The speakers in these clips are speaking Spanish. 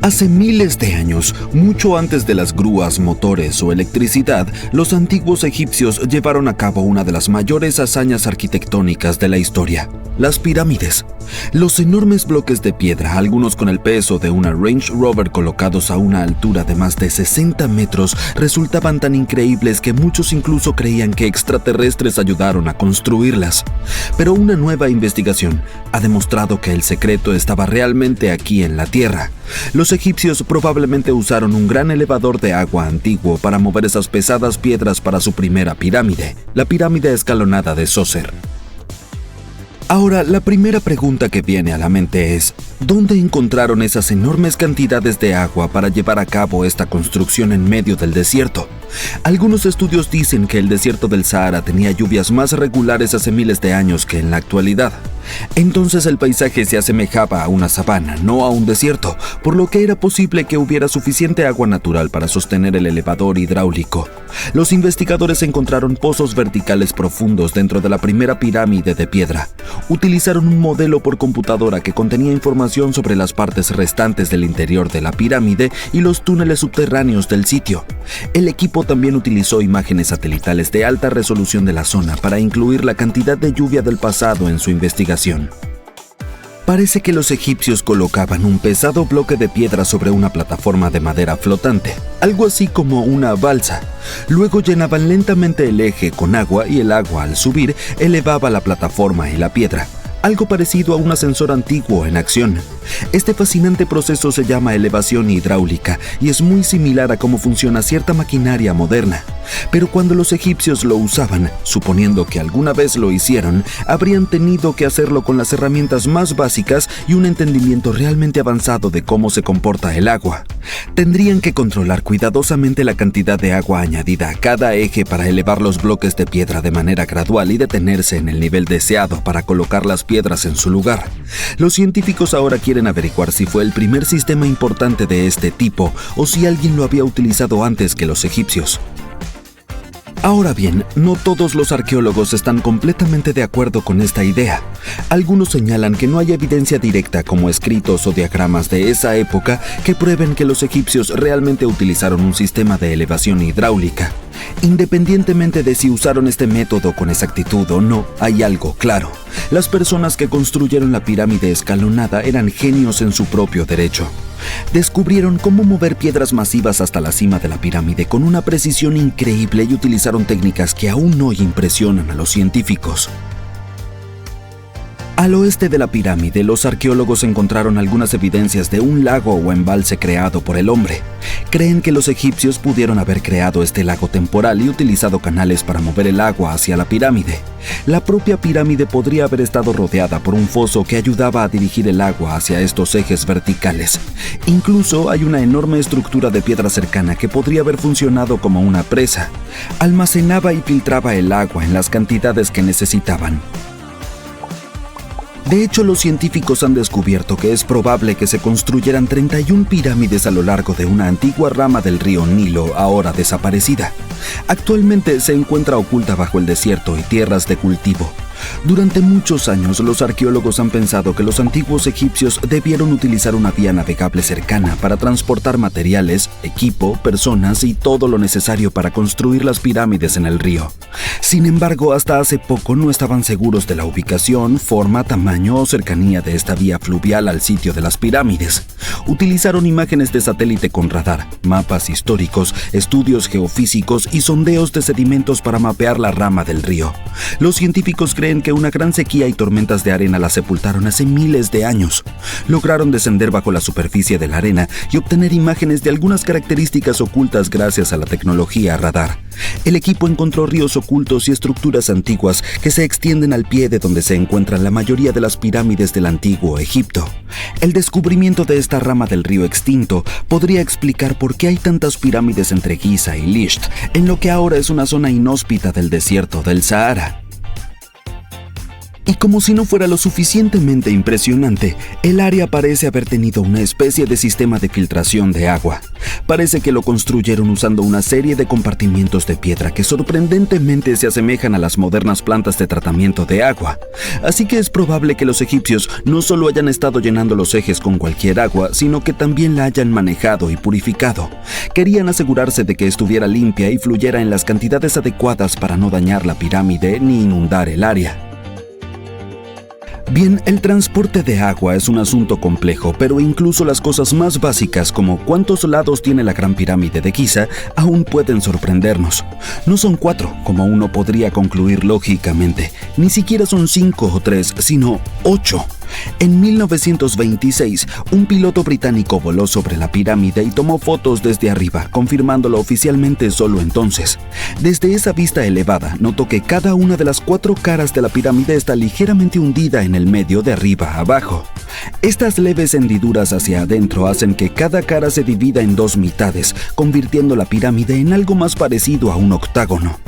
Hace miles de años, mucho antes de las grúas, motores o electricidad, los antiguos egipcios llevaron a cabo una de las mayores hazañas arquitectónicas de la historia: las pirámides. Los enormes bloques de piedra, algunos con el peso de una Range Rover colocados a una altura de más de 60 metros, resultaban tan increíbles que muchos incluso creían que extraterrestres ayudaron a construirlas. Pero una nueva investigación ha demostrado que el secreto estaba realmente aquí en la Tierra. Los egipcios probablemente usaron un gran elevador de agua antiguo para mover esas pesadas piedras para su primera pirámide, la pirámide escalonada de Zoser. Ahora, la primera pregunta que viene a la mente es: ¿dónde encontraron esas enormes cantidades de agua para llevar a cabo esta construcción en medio del desierto? Algunos estudios dicen que el desierto del Sahara tenía lluvias más regulares hace miles de años que en la actualidad. Entonces el paisaje se asemejaba a una sabana, no a un desierto, por lo que era posible que hubiera suficiente agua natural para sostener el elevador hidráulico. Los investigadores encontraron pozos verticales profundos dentro de la primera pirámide de piedra. Utilizaron un modelo por computadora que contenía información sobre las partes restantes del interior de la pirámide y los túneles subterráneos del sitio. El equipo también utilizó imágenes satelitales de alta resolución de la zona para incluir la cantidad de lluvia del pasado en su investigación. Parece que los egipcios colocaban un pesado bloque de piedra sobre una plataforma de madera flotante, algo así como una balsa. Luego llenaban lentamente el eje con agua y el agua, al subir, elevaba la plataforma y la piedra, algo parecido a un ascensor antiguo en acción. Este fascinante proceso se llama elevación hidráulica y es muy similar a cómo funciona cierta maquinaria moderna. Pero cuando los egipcios lo usaban, suponiendo que alguna vez lo hicieron, habrían tenido que hacerlo con las herramientas más básicas y un entendimiento realmente avanzado de cómo se comporta el agua. Tendrían que controlar cuidadosamente la cantidad de agua añadida a cada eje para elevar los bloques de piedra de manera gradual y detenerse en el nivel deseado para colocar las piedras en su lugar. Los científicos ahora quieren averiguar si fue el primer sistema importante de este tipo o si alguien lo había utilizado antes que los egipcios. Ahora bien, no todos los arqueólogos están completamente de acuerdo con esta idea. Algunos señalan que no hay evidencia directa como escritos o diagramas de esa época que prueben que los egipcios realmente utilizaron un sistema de elevación hidráulica. Independientemente de si usaron este método con exactitud o no, hay algo claro: las personas que construyeron la pirámide escalonada eran genios en su propio derecho. Descubrieron cómo mover piedras masivas hasta la cima de la pirámide con una precisión increíble y utilizaron técnicas que aún hoy impresionan a los científicos. Al oeste de la pirámide, los arqueólogos encontraron algunas evidencias de un lago o embalse creado por el hombre. Creen que los egipcios pudieron haber creado este lago temporal y utilizado canales para mover el agua hacia la pirámide. La propia pirámide podría haber estado rodeada por un foso que ayudaba a dirigir el agua hacia estos ejes verticales. Incluso hay una enorme estructura de piedra cercana que podría haber funcionado como una presa. Almacenaba y filtraba el agua en las cantidades que necesitaban. De hecho, los científicos han descubierto que es probable que se construyeran 31 pirámides a lo largo de una antigua rama del río Nilo, ahora desaparecida. Actualmente se encuentra oculta bajo el desierto y tierras de cultivo. Durante muchos años, los arqueólogos han pensado que los antiguos egipcios debieron utilizar una vía navegable cercana para transportar materiales, equipo, personas y todo lo necesario para construir las pirámides en el río. Sin embargo, hasta hace poco no estaban seguros de la ubicación, forma, tamaño o cercanía de esta vía fluvial al sitio de las pirámides. Utilizaron imágenes de satélite con radar, mapas históricos, estudios geofísicos y sondeos de sedimentos para mapear la rama del río. Los científicos creen que una gran sequía y tormentas de arena la sepultaron hace miles de años. Lograron descender bajo la superficie de la arena y obtener imágenes de algunas características ocultas gracias a la tecnología radar. El equipo encontró ríos ocultos y estructuras antiguas que se extienden al pie de donde se encuentran la mayoría de las pirámides del antiguo Egipto. El descubrimiento de esta rama del río extinto podría explicar por qué hay tantas pirámides entre Giza y Lisht, en lo que ahora es una zona inhóspita del desierto del Sahara. Y como si no fuera lo suficientemente impresionante, el área parece haber tenido una especie de sistema de filtración de agua. Parece que lo construyeron usando una serie de compartimientos de piedra que sorprendentemente se asemejan a las modernas plantas de tratamiento de agua. Así que es probable que los egipcios no solo hayan estado llenando los ejes con cualquier agua, sino que también la hayan manejado y purificado. Querían asegurarse de que estuviera limpia y fluyera en las cantidades adecuadas para no dañar la pirámide ni inundar el área. Bien, el transporte de agua es un asunto complejo, pero incluso las cosas más básicas como cuántos lados tiene la Gran Pirámide de Giza aún pueden sorprendernos. No son 4, como uno podría concluir lógicamente, ni siquiera son 5 o 3, sino 8. En 1926, un piloto británico voló sobre la pirámide y tomó fotos desde arriba, confirmándolo oficialmente solo entonces. Desde esa vista elevada, notó que cada una de las 4 caras de la pirámide está ligeramente hundida en el medio de arriba a abajo. Estas leves hendiduras hacia adentro hacen que cada cara se divida en 2 mitades, convirtiendo la pirámide en algo más parecido a un octágono.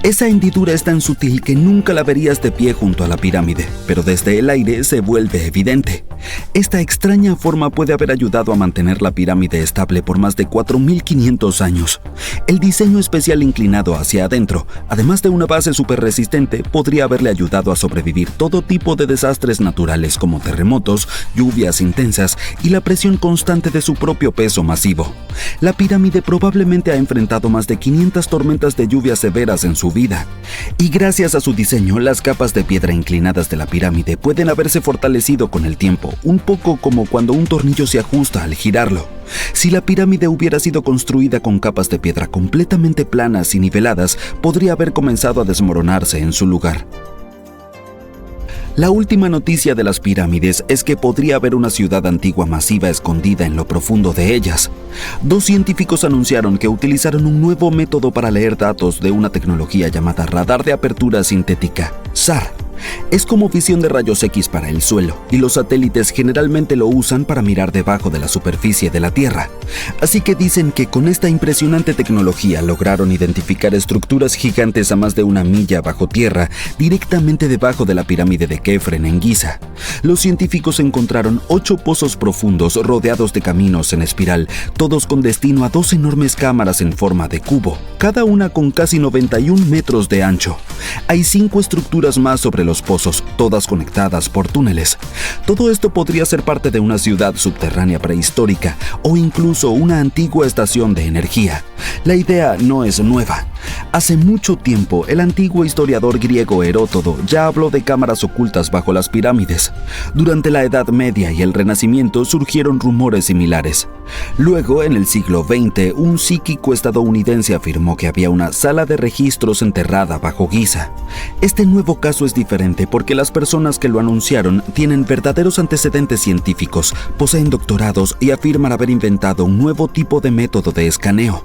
Esa hendidura es tan sutil que nunca la verías de pie junto a la pirámide, pero desde el aire se vuelve evidente. Esta extraña forma puede haber ayudado a mantener la pirámide estable por más de 4.500 años. El diseño especial inclinado hacia adentro, además de una base súper resistente, podría haberle ayudado a sobrevivir todo tipo de desastres naturales como terremotos, lluvias intensas y la presión constante de su propio peso masivo. La pirámide probablemente ha enfrentado más de 500 tormentas de lluvia severas en su vida. Y gracias a su diseño, las capas de piedra inclinadas de la pirámide pueden haberse fortalecido con el tiempo, un poco como cuando un tornillo se ajusta al girarlo. Si la pirámide hubiera sido construida con capas de piedra completamente planas y niveladas, podría haber comenzado a desmoronarse en su lugar. La última noticia de las pirámides es que podría haber una ciudad antigua masiva escondida en lo profundo de ellas. 2 científicos anunciaron que utilizaron un nuevo método para leer datos de una tecnología llamada radar de apertura sintética, SAR. Es como visión de rayos X para el suelo, y los satélites generalmente lo usan para mirar debajo de la superficie de la Tierra. Así que dicen que con esta impresionante tecnología lograron identificar estructuras gigantes a más de 1 milla bajo tierra, directamente debajo de la pirámide de Kefren en Giza. Los científicos encontraron 8 pozos profundos rodeados de caminos en espiral, todos con destino a 2 enormes cámaras en forma de cubo, cada una con casi 91 metros de ancho. Hay 5 estructuras más sobre los pozos, todas conectadas por túneles. Todo esto podría ser parte de una ciudad subterránea prehistórica o incluso una antigua estación de energía. La idea no es nueva. Hace mucho tiempo, el antiguo historiador griego Heródoto ya habló de cámaras ocultas bajo las pirámides. Durante la Edad Media y el Renacimiento surgieron rumores similares. Luego, en el siglo XX, un psíquico estadounidense afirmó que había una sala de registros enterrada bajo Giza. Este nuevo caso es diferente porque las personas que lo anunciaron tienen verdaderos antecedentes científicos, poseen doctorados y afirman haber inventado un nuevo tipo de método de escaneo.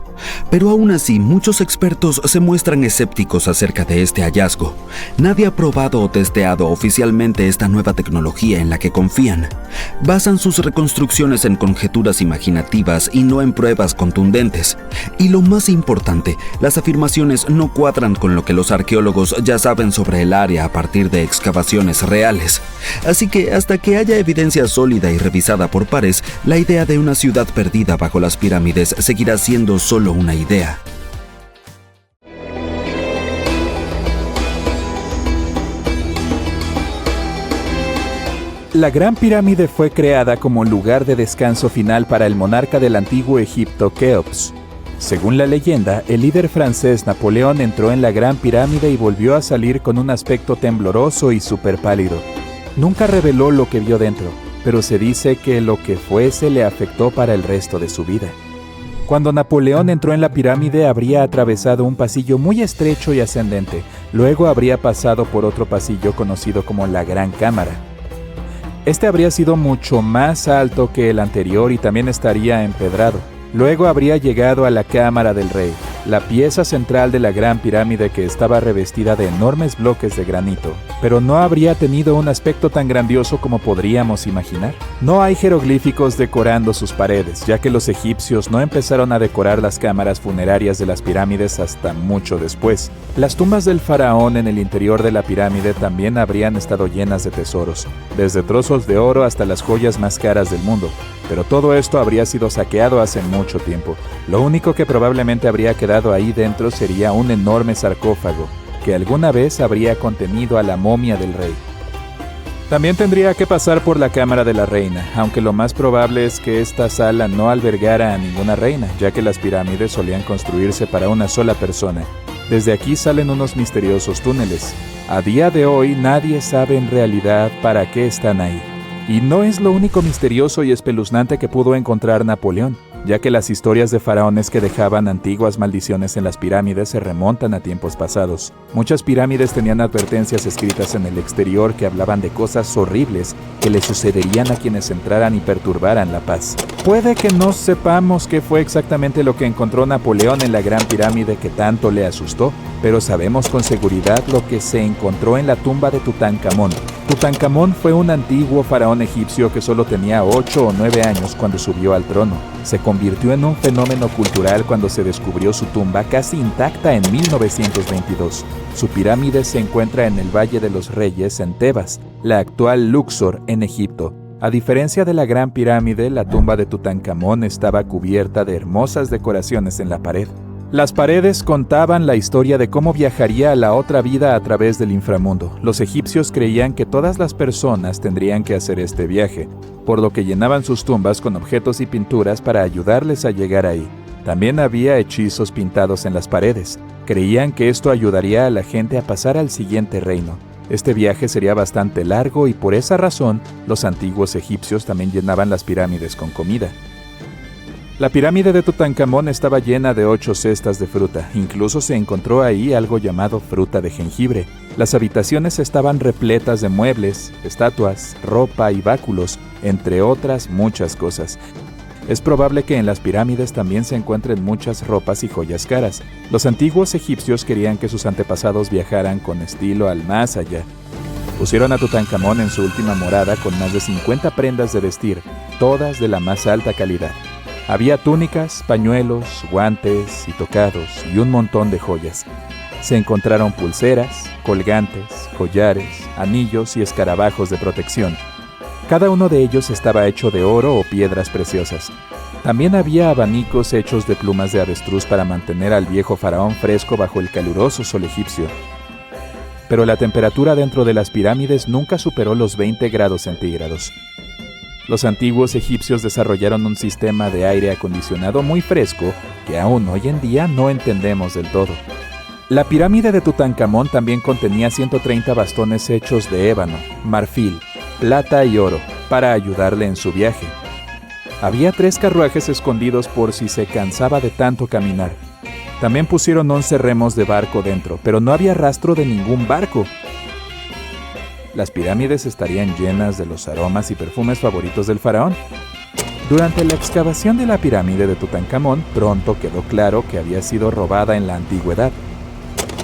Pero aún así, muchos expertos se muestran escépticos acerca de este hallazgo. Nadie ha probado o testeado oficialmente esta nueva tecnología en la que confían. Basan sus reconstrucciones en conjeturas imaginativas y no en pruebas contundentes. Y lo más importante, las afirmaciones no cuadran con lo que los arqueólogos ya saben sobre el área a partir de excavaciones reales. Así que hasta que haya evidencia sólida y revisada por pares, la idea de una ciudad perdida bajo las pirámides seguirá siendo solo una idea. La Gran Pirámide fue creada como lugar de descanso final para el monarca del antiguo Egipto, Keops. Según la leyenda, el líder francés Napoleón entró en la Gran Pirámide y volvió a salir con un aspecto tembloroso y súper pálido. Nunca reveló lo que vio dentro, pero se dice que lo que fuese le afectó para el resto de su vida. Cuando Napoleón entró en la pirámide, habría atravesado un pasillo muy estrecho y ascendente. Luego habría pasado por otro pasillo conocido como la Gran Cámara. Este habría sido mucho más alto que el anterior y también estaría empedrado. Luego habría llegado a la Cámara del Rey. la pieza central de la Gran Pirámide, que estaba revestida de enormes bloques de granito, pero no habría tenido un aspecto tan grandioso como podríamos imaginar. No hay jeroglíficos decorando sus paredes, ya que los egipcios no empezaron a decorar las cámaras funerarias de las pirámides hasta mucho después. Las tumbas del faraón en el interior de la pirámide también habrían estado llenas de tesoros, desde trozos de oro hasta las joyas más caras del mundo. Pero todo esto habría sido saqueado hace mucho tiempo. Lo único que probablemente habría quedado ahí dentro sería un enorme sarcófago, que alguna vez habría contenido a la momia del rey. También tendría que pasar por la cámara de la reina, aunque lo más probable es que esta sala no albergara a ninguna reina, ya que las pirámides solían construirse para una sola persona. Desde aquí salen unos misteriosos túneles. A día de hoy nadie sabe en realidad para qué están ahí. Y no es lo único misterioso y espeluznante que pudo encontrar Napoleón, ya que las historias de faraones que dejaban antiguas maldiciones en las pirámides se remontan a tiempos pasados. Muchas pirámides tenían advertencias escritas en el exterior que hablaban de cosas horribles que le sucederían a quienes entraran y perturbaran la paz. Puede que no sepamos qué fue exactamente lo que encontró Napoleón en la Gran Pirámide que tanto le asustó, pero sabemos con seguridad lo que se encontró en la tumba de Tutankamón. Tutankamón fue un antiguo faraón egipcio que solo tenía 8 o 9 años cuando subió al trono. Se convirtió en un fenómeno cultural cuando se descubrió su tumba casi intacta en 1922. Su pirámide se encuentra en el Valle de los Reyes en Tebas, la actual Luxor en Egipto. A diferencia de la Gran Pirámide, la tumba de Tutankamón estaba cubierta de hermosas decoraciones en la pared. Las paredes contaban la historia de cómo viajaría a la otra vida a través del inframundo. Los egipcios creían que todas las personas tendrían que hacer este viaje, por lo que llenaban sus tumbas con objetos y pinturas para ayudarles a llegar ahí. También había hechizos pintados en las paredes. Creían que esto ayudaría a la gente a pasar al siguiente reino. Este viaje sería bastante largo y por esa razón, los antiguos egipcios también llenaban las pirámides con comida. La pirámide de Tutankamón estaba llena de 8 cestas de fruta. Incluso se encontró ahí algo llamado fruta de jengibre. Las habitaciones estaban repletas de muebles, estatuas, ropa y báculos, entre otras muchas cosas. Es probable que en las pirámides también se encuentren muchas ropas y joyas caras. Los antiguos egipcios querían que sus antepasados viajaran con estilo al más allá. Pusieron a Tutankamón en su última morada con más de 50 prendas de vestir, todas de la más alta calidad. Había túnicas, pañuelos, guantes y tocados y un montón de joyas. Se encontraron pulseras, colgantes, collares, anillos y escarabajos de protección. Cada uno de ellos estaba hecho de oro o piedras preciosas. También había abanicos hechos de plumas de avestruz para mantener al viejo faraón fresco bajo el caluroso sol egipcio. Pero la temperatura dentro de las pirámides nunca superó los 20 grados centígrados. Los antiguos egipcios desarrollaron un sistema de aire acondicionado muy fresco que aún hoy en día no entendemos del todo. La pirámide de Tutankamón también contenía 130 bastones hechos de ébano, marfil, plata y oro para ayudarle en su viaje. Había 3 carruajes escondidos por si se cansaba de tanto caminar. También pusieron 11 remos de barco dentro, pero no había rastro de ningún barco. Las pirámides estarían llenas de los aromas y perfumes favoritos del faraón. Durante la excavación de la pirámide de Tutankamón, pronto quedó claro que había sido robada en la antigüedad.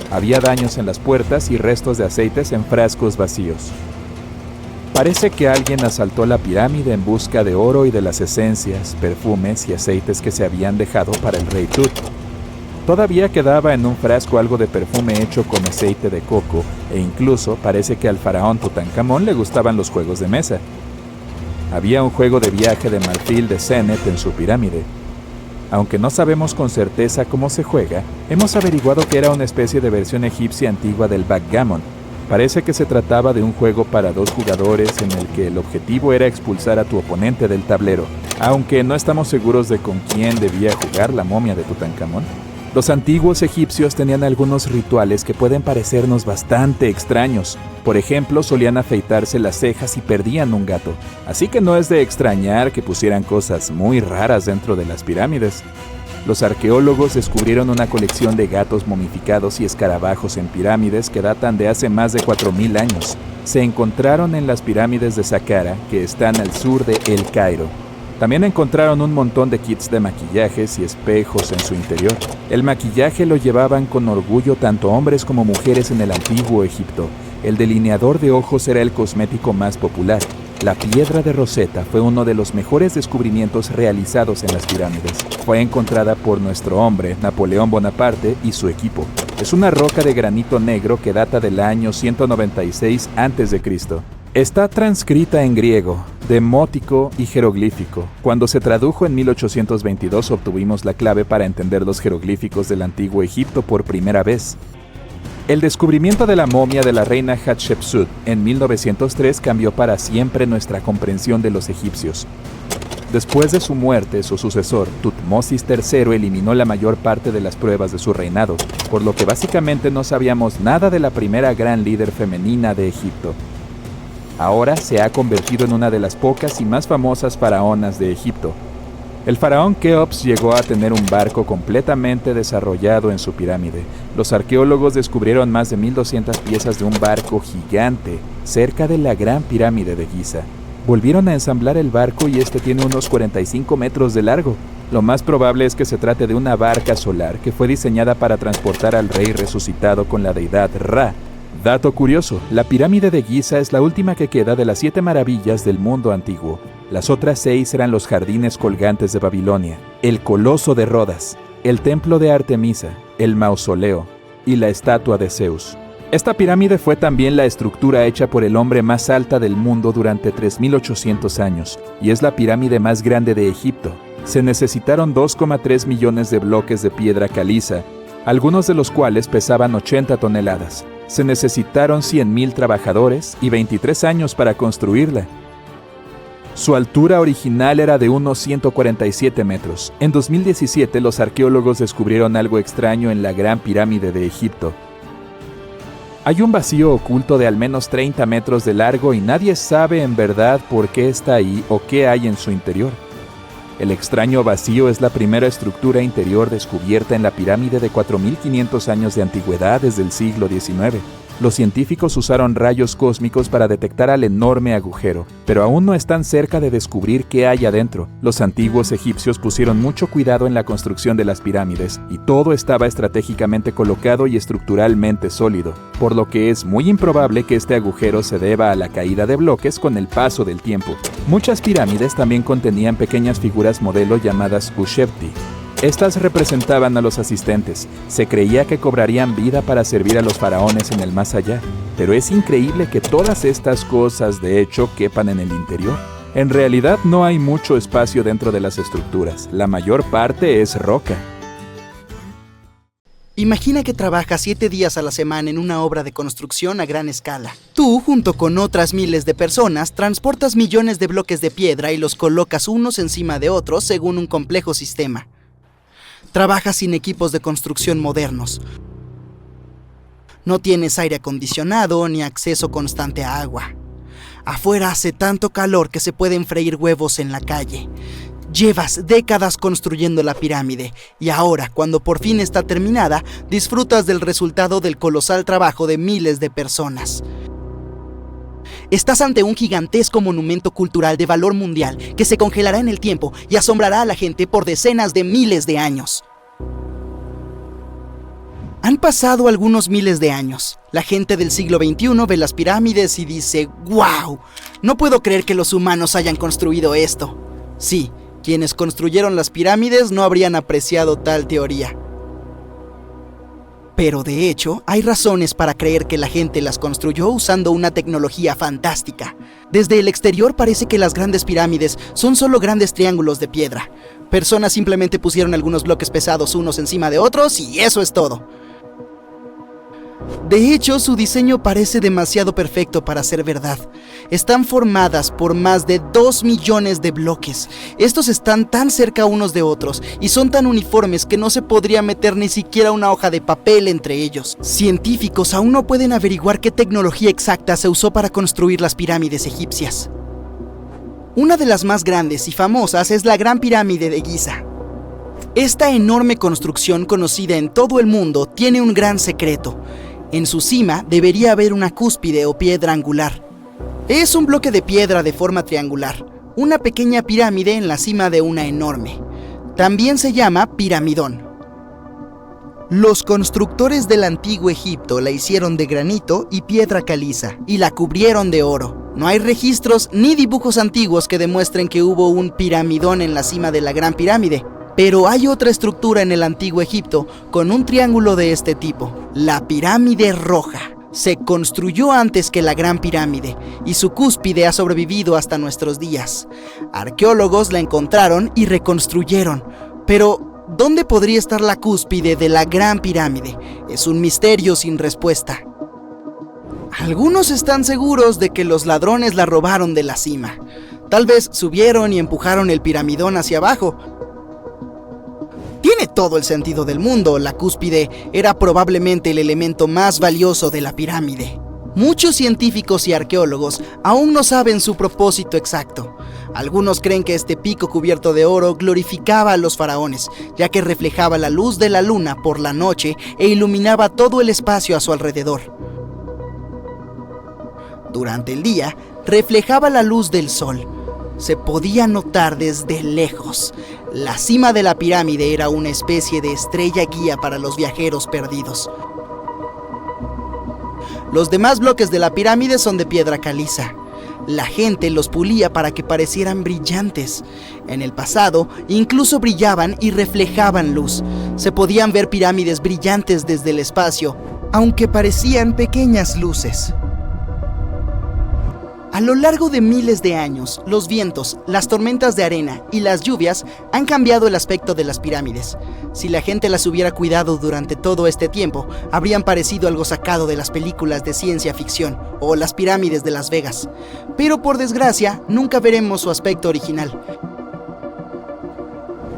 Había daños en las puertas y restos de aceites en frascos vacíos. Parece que alguien asaltó la pirámide en busca de oro y de las esencias, perfumes y aceites que se habían dejado para el rey Tut. Todavía quedaba en un frasco algo de perfume hecho con aceite de coco e incluso parece que al faraón Tutankamón le gustaban los juegos de mesa. Había un juego de viaje de marfil de Senet en su pirámide. Aunque no sabemos con certeza cómo se juega, hemos averiguado que era una especie de versión egipcia antigua del backgammon. Parece que se trataba de un juego para 2 jugadores en el que el objetivo era expulsar a tu oponente del tablero, aunque no estamos seguros de con quién debía jugar la momia de Tutankamón. Los antiguos egipcios tenían algunos rituales que pueden parecernos bastante extraños. Por ejemplo, solían afeitarse las cejas y perdían un gato. Así que no es de extrañar que pusieran cosas muy raras dentro de las pirámides. Los arqueólogos descubrieron una colección de gatos momificados y escarabajos en pirámides que datan de hace más de 4000 años. Se encontraron en las pirámides de Saqqara, que están al sur de El Cairo. También encontraron un montón de kits de maquillajes y espejos en su interior. El maquillaje lo llevaban con orgullo tanto hombres como mujeres en el antiguo Egipto. El delineador de ojos era el cosmético más popular. La piedra de Rosetta fue uno de los mejores descubrimientos realizados en las pirámides. Fue encontrada por nuestro hombre, Napoleón Bonaparte, y su equipo. Es una roca de granito negro que data del año 196 a.C. Está transcrita en griego, demótico y jeroglífico. Cuando se tradujo en 1822 obtuvimos la clave para entender los jeroglíficos del antiguo Egipto por primera vez. El descubrimiento de la momia de la reina Hatshepsut en 1903 cambió para siempre nuestra comprensión de los egipcios. Después de su muerte, su sucesor, Tutmosis III, eliminó la mayor parte de las pruebas de su reinado, por lo que básicamente no sabíamos nada de la primera gran líder femenina de Egipto. Ahora se ha convertido en una de las pocas y más famosas faraonas de Egipto. El faraón Keops llegó a tener un barco completamente desarrollado en su pirámide. Los arqueólogos descubrieron más de 1200 piezas de un barco gigante cerca de la Gran Pirámide de Giza. Volvieron a ensamblar el barco y este tiene unos 45 metros de largo. Lo más probable es que se trate de una barca solar que fue diseñada para transportar al rey resucitado con la deidad Ra. Dato curioso, la pirámide de Giza es la última que queda de las 7 maravillas del mundo antiguo. Las otras 6 eran los jardines colgantes de Babilonia, el Coloso de Rodas, el templo de Artemisa, el mausoleo y la estatua de Zeus. Esta pirámide fue también la estructura hecha por el hombre más alta del mundo durante 3.800 años y es la pirámide más grande de Egipto. Se necesitaron 2,3 millones de bloques de piedra caliza, algunos de los cuales pesaban 80 toneladas. Se necesitaron 100.000 trabajadores y 23 años para construirla. Su altura original era de unos 147 metros. En 2017 los arqueólogos descubrieron algo extraño en la Gran Pirámide de Egipto. Hay un vacío oculto de al menos 30 metros de largo y nadie sabe en verdad por qué está ahí o qué hay en su interior. El extraño vacío es la primera estructura interior descubierta en la pirámide de 4.500 años de antigüedad desde el siglo XIX. Los científicos usaron rayos cósmicos para detectar al enorme agujero, pero aún no están cerca de descubrir qué hay adentro. Los antiguos egipcios pusieron mucho cuidado en la construcción de las pirámides, y todo estaba estratégicamente colocado y estructuralmente sólido, por lo que es muy improbable que este agujero se deba a la caída de bloques con el paso del tiempo. Muchas pirámides también contenían pequeñas figuras modelo llamadas Ushebti. Estas representaban a los asistentes. Se creía que cobrarían vida para servir a los faraones en el más allá. Pero es increíble que todas estas cosas de hecho quepan en el interior. En realidad no hay mucho espacio dentro de las estructuras. La mayor parte es roca. Imagina que trabajas 7 días a la semana en una obra de construcción a gran escala. Tú, junto con otras miles de personas, transportas millones de bloques de piedra y los colocas unos encima de otros según un complejo sistema. Trabajas sin equipos de construcción modernos. No tienes aire acondicionado ni acceso constante a agua. Afuera hace tanto calor que se pueden freír huevos en la calle. Llevas décadas construyendo la pirámide y ahora, cuando por fin está terminada, disfrutas del resultado del colosal trabajo de miles de personas. Estás ante un gigantesco monumento cultural de valor mundial que se congelará en el tiempo y asombrará a la gente por decenas de miles de años. Han pasado algunos miles de años. La gente del siglo XXI ve las pirámides y dice, ¡wow! No puedo creer que los humanos hayan construido esto. Sí, quienes construyeron las pirámides no habrían apreciado tal teoría. Pero de hecho, hay razones para creer que la gente las construyó usando una tecnología fantástica. Desde el exterior parece que las grandes pirámides son solo grandes triángulos de piedra. Personas simplemente pusieron algunos bloques pesados unos encima de otros y eso es todo. De hecho, su diseño parece demasiado perfecto para ser verdad. Están formadas por más de 2 millones de bloques. Estos están tan cerca unos de otros y son tan uniformes que no se podría meter ni siquiera una hoja de papel entre ellos. Científicos aún no pueden averiguar qué tecnología exacta se usó para construir las pirámides egipcias. Una de las más grandes y famosas es la Gran Pirámide de Giza. Esta enorme construcción conocida en todo el mundo tiene un gran secreto. En su cima debería haber una cúspide o piedra angular. Es un bloque de piedra de forma triangular. una pequeña pirámide en la cima de una enorme. También se llama piramidón. Los constructores del antiguo Egipto la hicieron de granito y piedra caliza y la cubrieron de oro. No hay registros ni dibujos antiguos que demuestren que hubo un piramidón en la cima de la Gran Pirámide, pero hay otra estructura en el antiguo Egipto con un triángulo de este tipo, la Pirámide Roja. Se construyó antes que la Gran Pirámide y su cúspide ha sobrevivido hasta nuestros días. Arqueólogos la encontraron y reconstruyeron, pero ¿dónde podría estar la cúspide de la Gran Pirámide? Es un misterio sin respuesta. Algunos están seguros de que los ladrones la robaron de la cima. Tal vez subieron y empujaron el piramidón hacia abajo. Tiene todo el sentido del mundo, la cúspide era probablemente el elemento más valioso de la pirámide. Muchos científicos y arqueólogos aún no saben su propósito exacto. Algunos creen que este pico cubierto de oro glorificaba a los faraones, ya que reflejaba la luz de la luna por la noche e iluminaba todo el espacio a su alrededor. Durante el día, reflejaba la luz del sol. Se podía notar desde lejos. La cima de la pirámide era una especie de estrella guía para los viajeros perdidos. Los demás bloques de la pirámide son de piedra caliza. La gente los pulía para que parecieran brillantes. En el pasado, incluso brillaban y reflejaban luz. Se podían ver pirámides brillantes desde el espacio, aunque parecían pequeñas luces. A lo largo de miles de años, los vientos, las tormentas de arena y las lluvias han cambiado el aspecto de las pirámides. Si la gente las hubiera cuidado durante todo este tiempo, habrían parecido algo sacado de las películas de ciencia ficción o las pirámides de Las Vegas. Pero por desgracia, nunca veremos su aspecto original.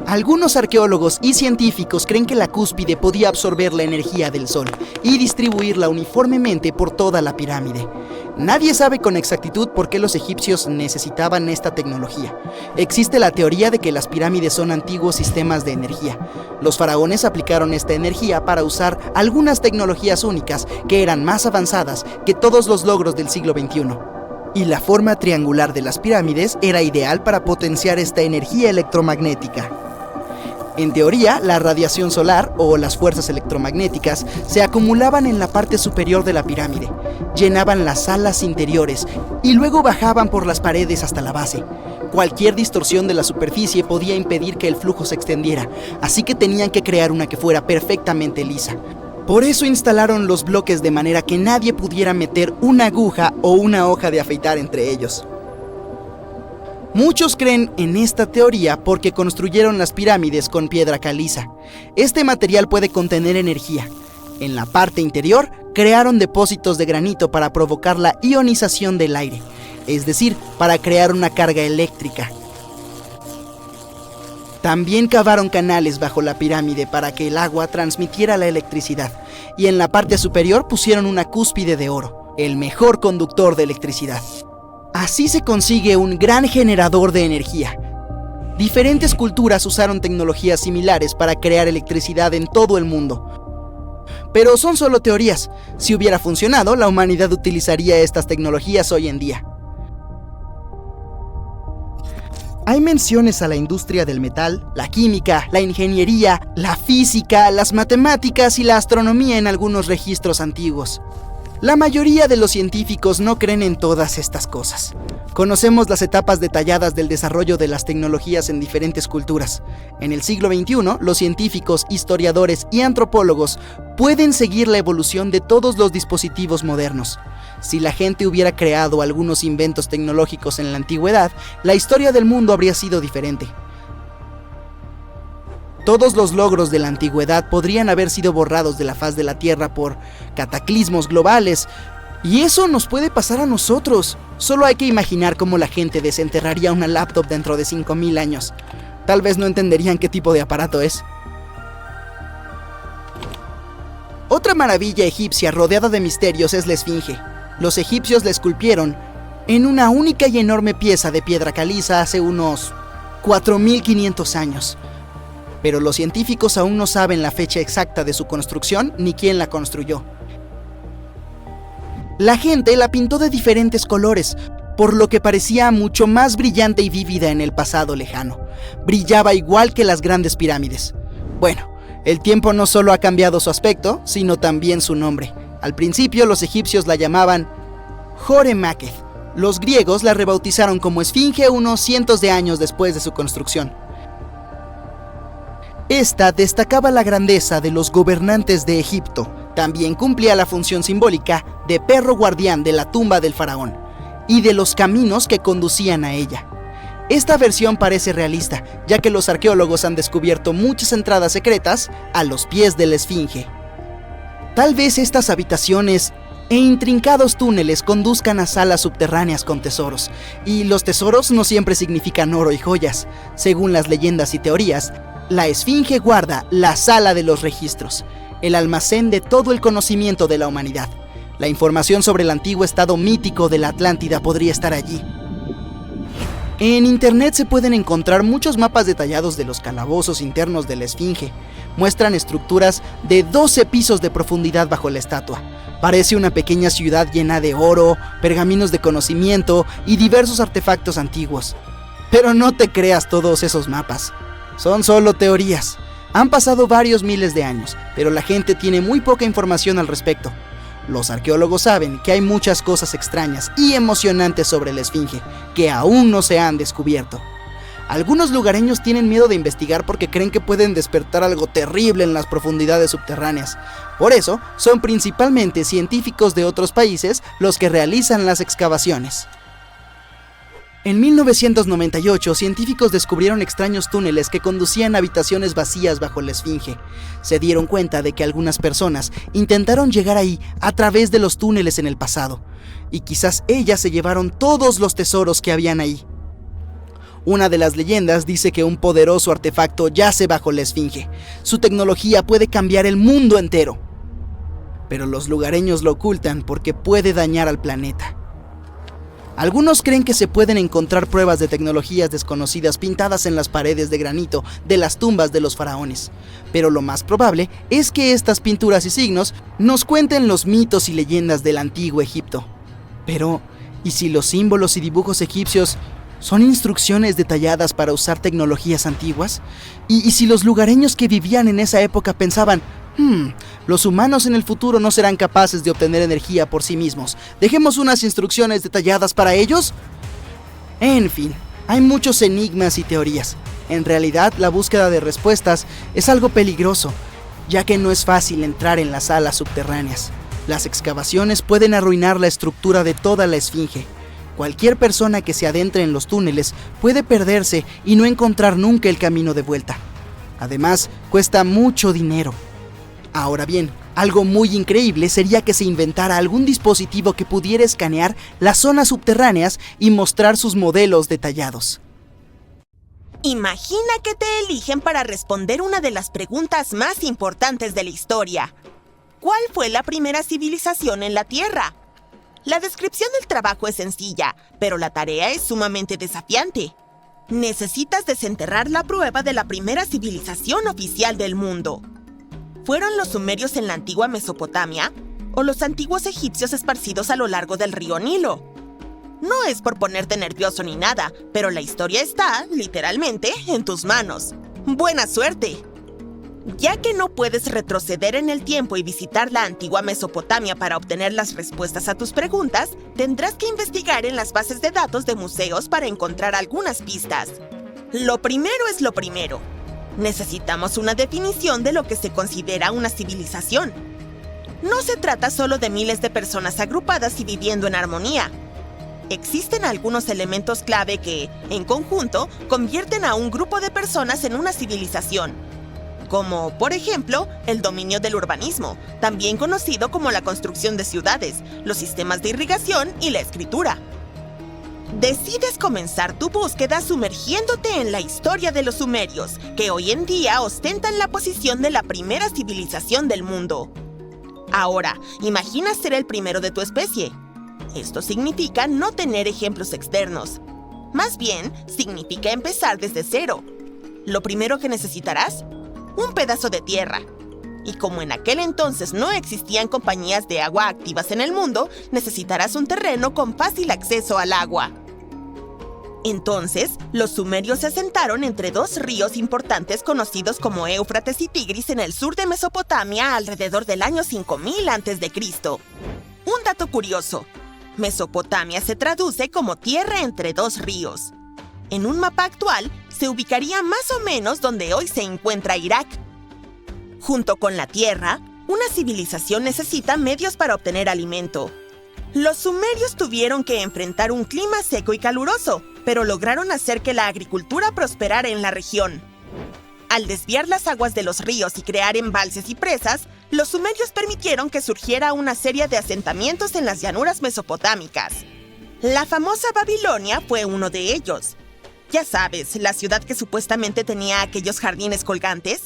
Algunos arqueólogos y científicos creen que la cúspide podía absorber la energía del sol y distribuirla uniformemente por toda la pirámide. Nadie sabe con exactitud por qué los egipcios necesitaban esta tecnología. Existe la teoría de que las pirámides son antiguos sistemas de energía. Los faraones aplicaron esta energía para usar algunas tecnologías únicas que eran más avanzadas que todos los logros del siglo XXI. Y la forma triangular de las pirámides era ideal para potenciar esta energía electromagnética. En teoría, la radiación solar o las fuerzas electromagnéticas se acumulaban en la parte superior de la pirámide, llenaban las salas interiores y luego bajaban por las paredes hasta la base. Cualquier distorsión de la superficie podía impedir que el flujo se extendiera, así que tenían que crear una que fuera perfectamente lisa. Por eso instalaron los bloques de manera que nadie pudiera meter una aguja o una hoja de afeitar entre ellos. Muchos creen en esta teoría porque construyeron las pirámides con piedra caliza. Este material puede contener energía. En la parte interior, crearon depósitos de granito para provocar la ionización del aire, es decir, para crear una carga eléctrica. También cavaron canales bajo la pirámide para que el agua transmitiera la electricidad, y en la parte superior pusieron una cúspide de oro, el mejor conductor de electricidad. Así se consigue un gran generador de energía. Diferentes culturas usaron tecnologías similares para crear electricidad en todo el mundo. Pero son solo teorías. Si hubiera funcionado, la humanidad utilizaría estas tecnologías hoy en día. Hay menciones a la industria del metal, la química, la ingeniería, la física, las matemáticas y la astronomía en algunos registros antiguos. La mayoría de los científicos no creen en todas estas cosas. Conocemos las etapas detalladas del desarrollo de las tecnologías en diferentes culturas. En el siglo XXI, los científicos, historiadores y antropólogos pueden seguir la evolución de todos los dispositivos modernos. Si la gente hubiera creado algunos inventos tecnológicos en la antigüedad, la historia del mundo habría sido diferente. Todos los logros de la antigüedad podrían haber sido borrados de la faz de la Tierra por cataclismos globales, y eso nos puede pasar a nosotros. Solo hay que imaginar cómo la gente desenterraría una laptop dentro de 5000 años. Tal vez no entenderían qué tipo de aparato es. Otra maravilla egipcia rodeada de misterios es la Esfinge. Los egipcios la esculpieron en una única y enorme pieza de piedra caliza hace unos 4500 años. Pero los científicos aún no saben la fecha exacta de su construcción ni quién la construyó. La gente la pintó de diferentes colores. por lo que parecía mucho más brillante y vívida en el pasado lejano. Brillaba igual que las grandes pirámides. Bueno, el tiempo no solo ha cambiado su aspecto, sino también su nombre. Al principio los egipcios la llamaban Joremaketh. Los griegos la rebautizaron como Esfinge unos cientos de años después de su construcción. Esta destacaba la grandeza de los gobernantes de Egipto. También cumplía la función simbólica de perro guardián de la tumba del faraón y de los caminos que conducían a ella. Esta versión parece realista, ya que los arqueólogos han descubierto muchas entradas secretas a los pies de la Esfinge. Tal vez estas habitaciones e intrincados túneles conduzcan a salas subterráneas con tesoros, y los tesoros no siempre significan oro y joyas. Según las leyendas y teorías, la Esfinge guarda la sala de los registros, el almacén de todo el conocimiento de la humanidad. La información sobre el antiguo estado mítico de la Atlántida podría estar allí. En internet se pueden encontrar muchos mapas detallados de los calabozos internos de la Esfinge. Muestran estructuras de 12 pisos de profundidad bajo la estatua. Parece una pequeña ciudad llena de oro, pergaminos de conocimiento y diversos artefactos antiguos. Pero no te creas todos esos mapas. Son solo teorías. Han pasado varios miles de años, pero la gente tiene muy poca información al respecto. Los arqueólogos saben que hay muchas cosas extrañas y emocionantes sobre la Esfinge que aún no se han descubierto. Algunos lugareños tienen miedo de investigar porque creen que pueden despertar algo terrible en las profundidades subterráneas. Por eso, son principalmente científicos de otros países los que realizan las excavaciones. En 1998, científicos descubrieron extraños túneles que conducían a habitaciones vacías bajo la Esfinge. Se dieron cuenta de que algunas personas intentaron llegar ahí a través de los túneles en el pasado, y quizás ellas se llevaron todos los tesoros que habían ahí. Una de las leyendas dice que un poderoso artefacto yace bajo la Esfinge. Su tecnología puede cambiar el mundo entero. Pero los lugareños lo ocultan porque puede dañar al planeta. Algunos creen que se pueden encontrar pruebas de tecnologías desconocidas pintadas en las paredes de granito de las tumbas de los faraones, pero lo más probable es que estas pinturas y signos nos cuenten los mitos y leyendas del antiguo Egipto. Pero, ¿y si los símbolos y dibujos egipcios son instrucciones detalladas para usar tecnologías antiguas? ¿Y si los lugareños que vivían en esa época pensaban, los humanos en el futuro no serán capaces de obtener energía por sí mismos, dejemos unas instrucciones detalladas para ellos? En fin, hay muchos enigmas y teorías. En realidad, la búsqueda de respuestas es algo peligroso, ya que no es fácil entrar en las salas subterráneas. Las excavaciones pueden arruinar la estructura de toda la Esfinge. Cualquier persona que se adentre en los túneles puede perderse y no encontrar nunca el camino de vuelta. Además, cuesta mucho dinero. Ahora bien, algo muy increíble sería que se inventara algún dispositivo que pudiera escanear las zonas subterráneas y mostrar sus modelos detallados. Imagina que te eligen para responder una de las preguntas más importantes de la historia. ¿Cuál fue la primera civilización en la Tierra? La descripción del trabajo es sencilla, pero la tarea es sumamente desafiante. Necesitas desenterrar la prueba de la primera civilización oficial del mundo. ¿Fueron los sumerios en la antigua Mesopotamia o los antiguos egipcios esparcidos a lo largo del río Nilo? No es por ponerte nervioso ni nada, pero la historia está, literalmente, en tus manos. ¡Buena suerte! Ya que no puedes retroceder en el tiempo y visitar la antigua Mesopotamia para obtener las respuestas a tus preguntas, tendrás que investigar en las bases de datos de museos para encontrar algunas pistas. Lo primero es lo primero. Necesitamos una definición de lo que se considera una civilización. No se trata solo de miles de personas agrupadas y viviendo en armonía. Existen algunos elementos clave que, en conjunto, convierten a un grupo de personas en una civilización. Como, por ejemplo, el dominio del urbanismo, también conocido como la construcción de ciudades, los sistemas de irrigación y la escritura. Decides comenzar tu búsqueda sumergiéndote en la historia de los sumerios, que hoy en día ostentan la posición de la primera civilización del mundo. Ahora, imagina ser el primero de tu especie. Esto significa no tener ejemplos externos. Más bien, significa empezar desde cero. Lo primero que necesitarás: un pedazo de tierra. Y como en aquel entonces no existían compañías de agua activas en el mundo, necesitarás un terreno con fácil acceso al agua. Entonces, los sumerios se asentaron entre dos ríos importantes conocidos como Éufrates y Tigris en el sur de Mesopotamia alrededor del año 5000 a.C. Un dato curioso: Mesopotamia se traduce como tierra entre dos ríos. En un mapa actual, se ubicaría más o menos donde hoy se encuentra Irak. Junto con la tierra, una civilización necesita medios para obtener alimento. Los sumerios tuvieron que enfrentar un clima seco y caluroso, pero lograron hacer que la agricultura prosperara en la región. Al desviar las aguas de los ríos y crear embalses y presas, los sumerios permitieron que surgiera una serie de asentamientos en las llanuras mesopotámicas. La famosa Babilonia fue uno de ellos. Ya sabes, la ciudad que supuestamente tenía aquellos jardines colgantes.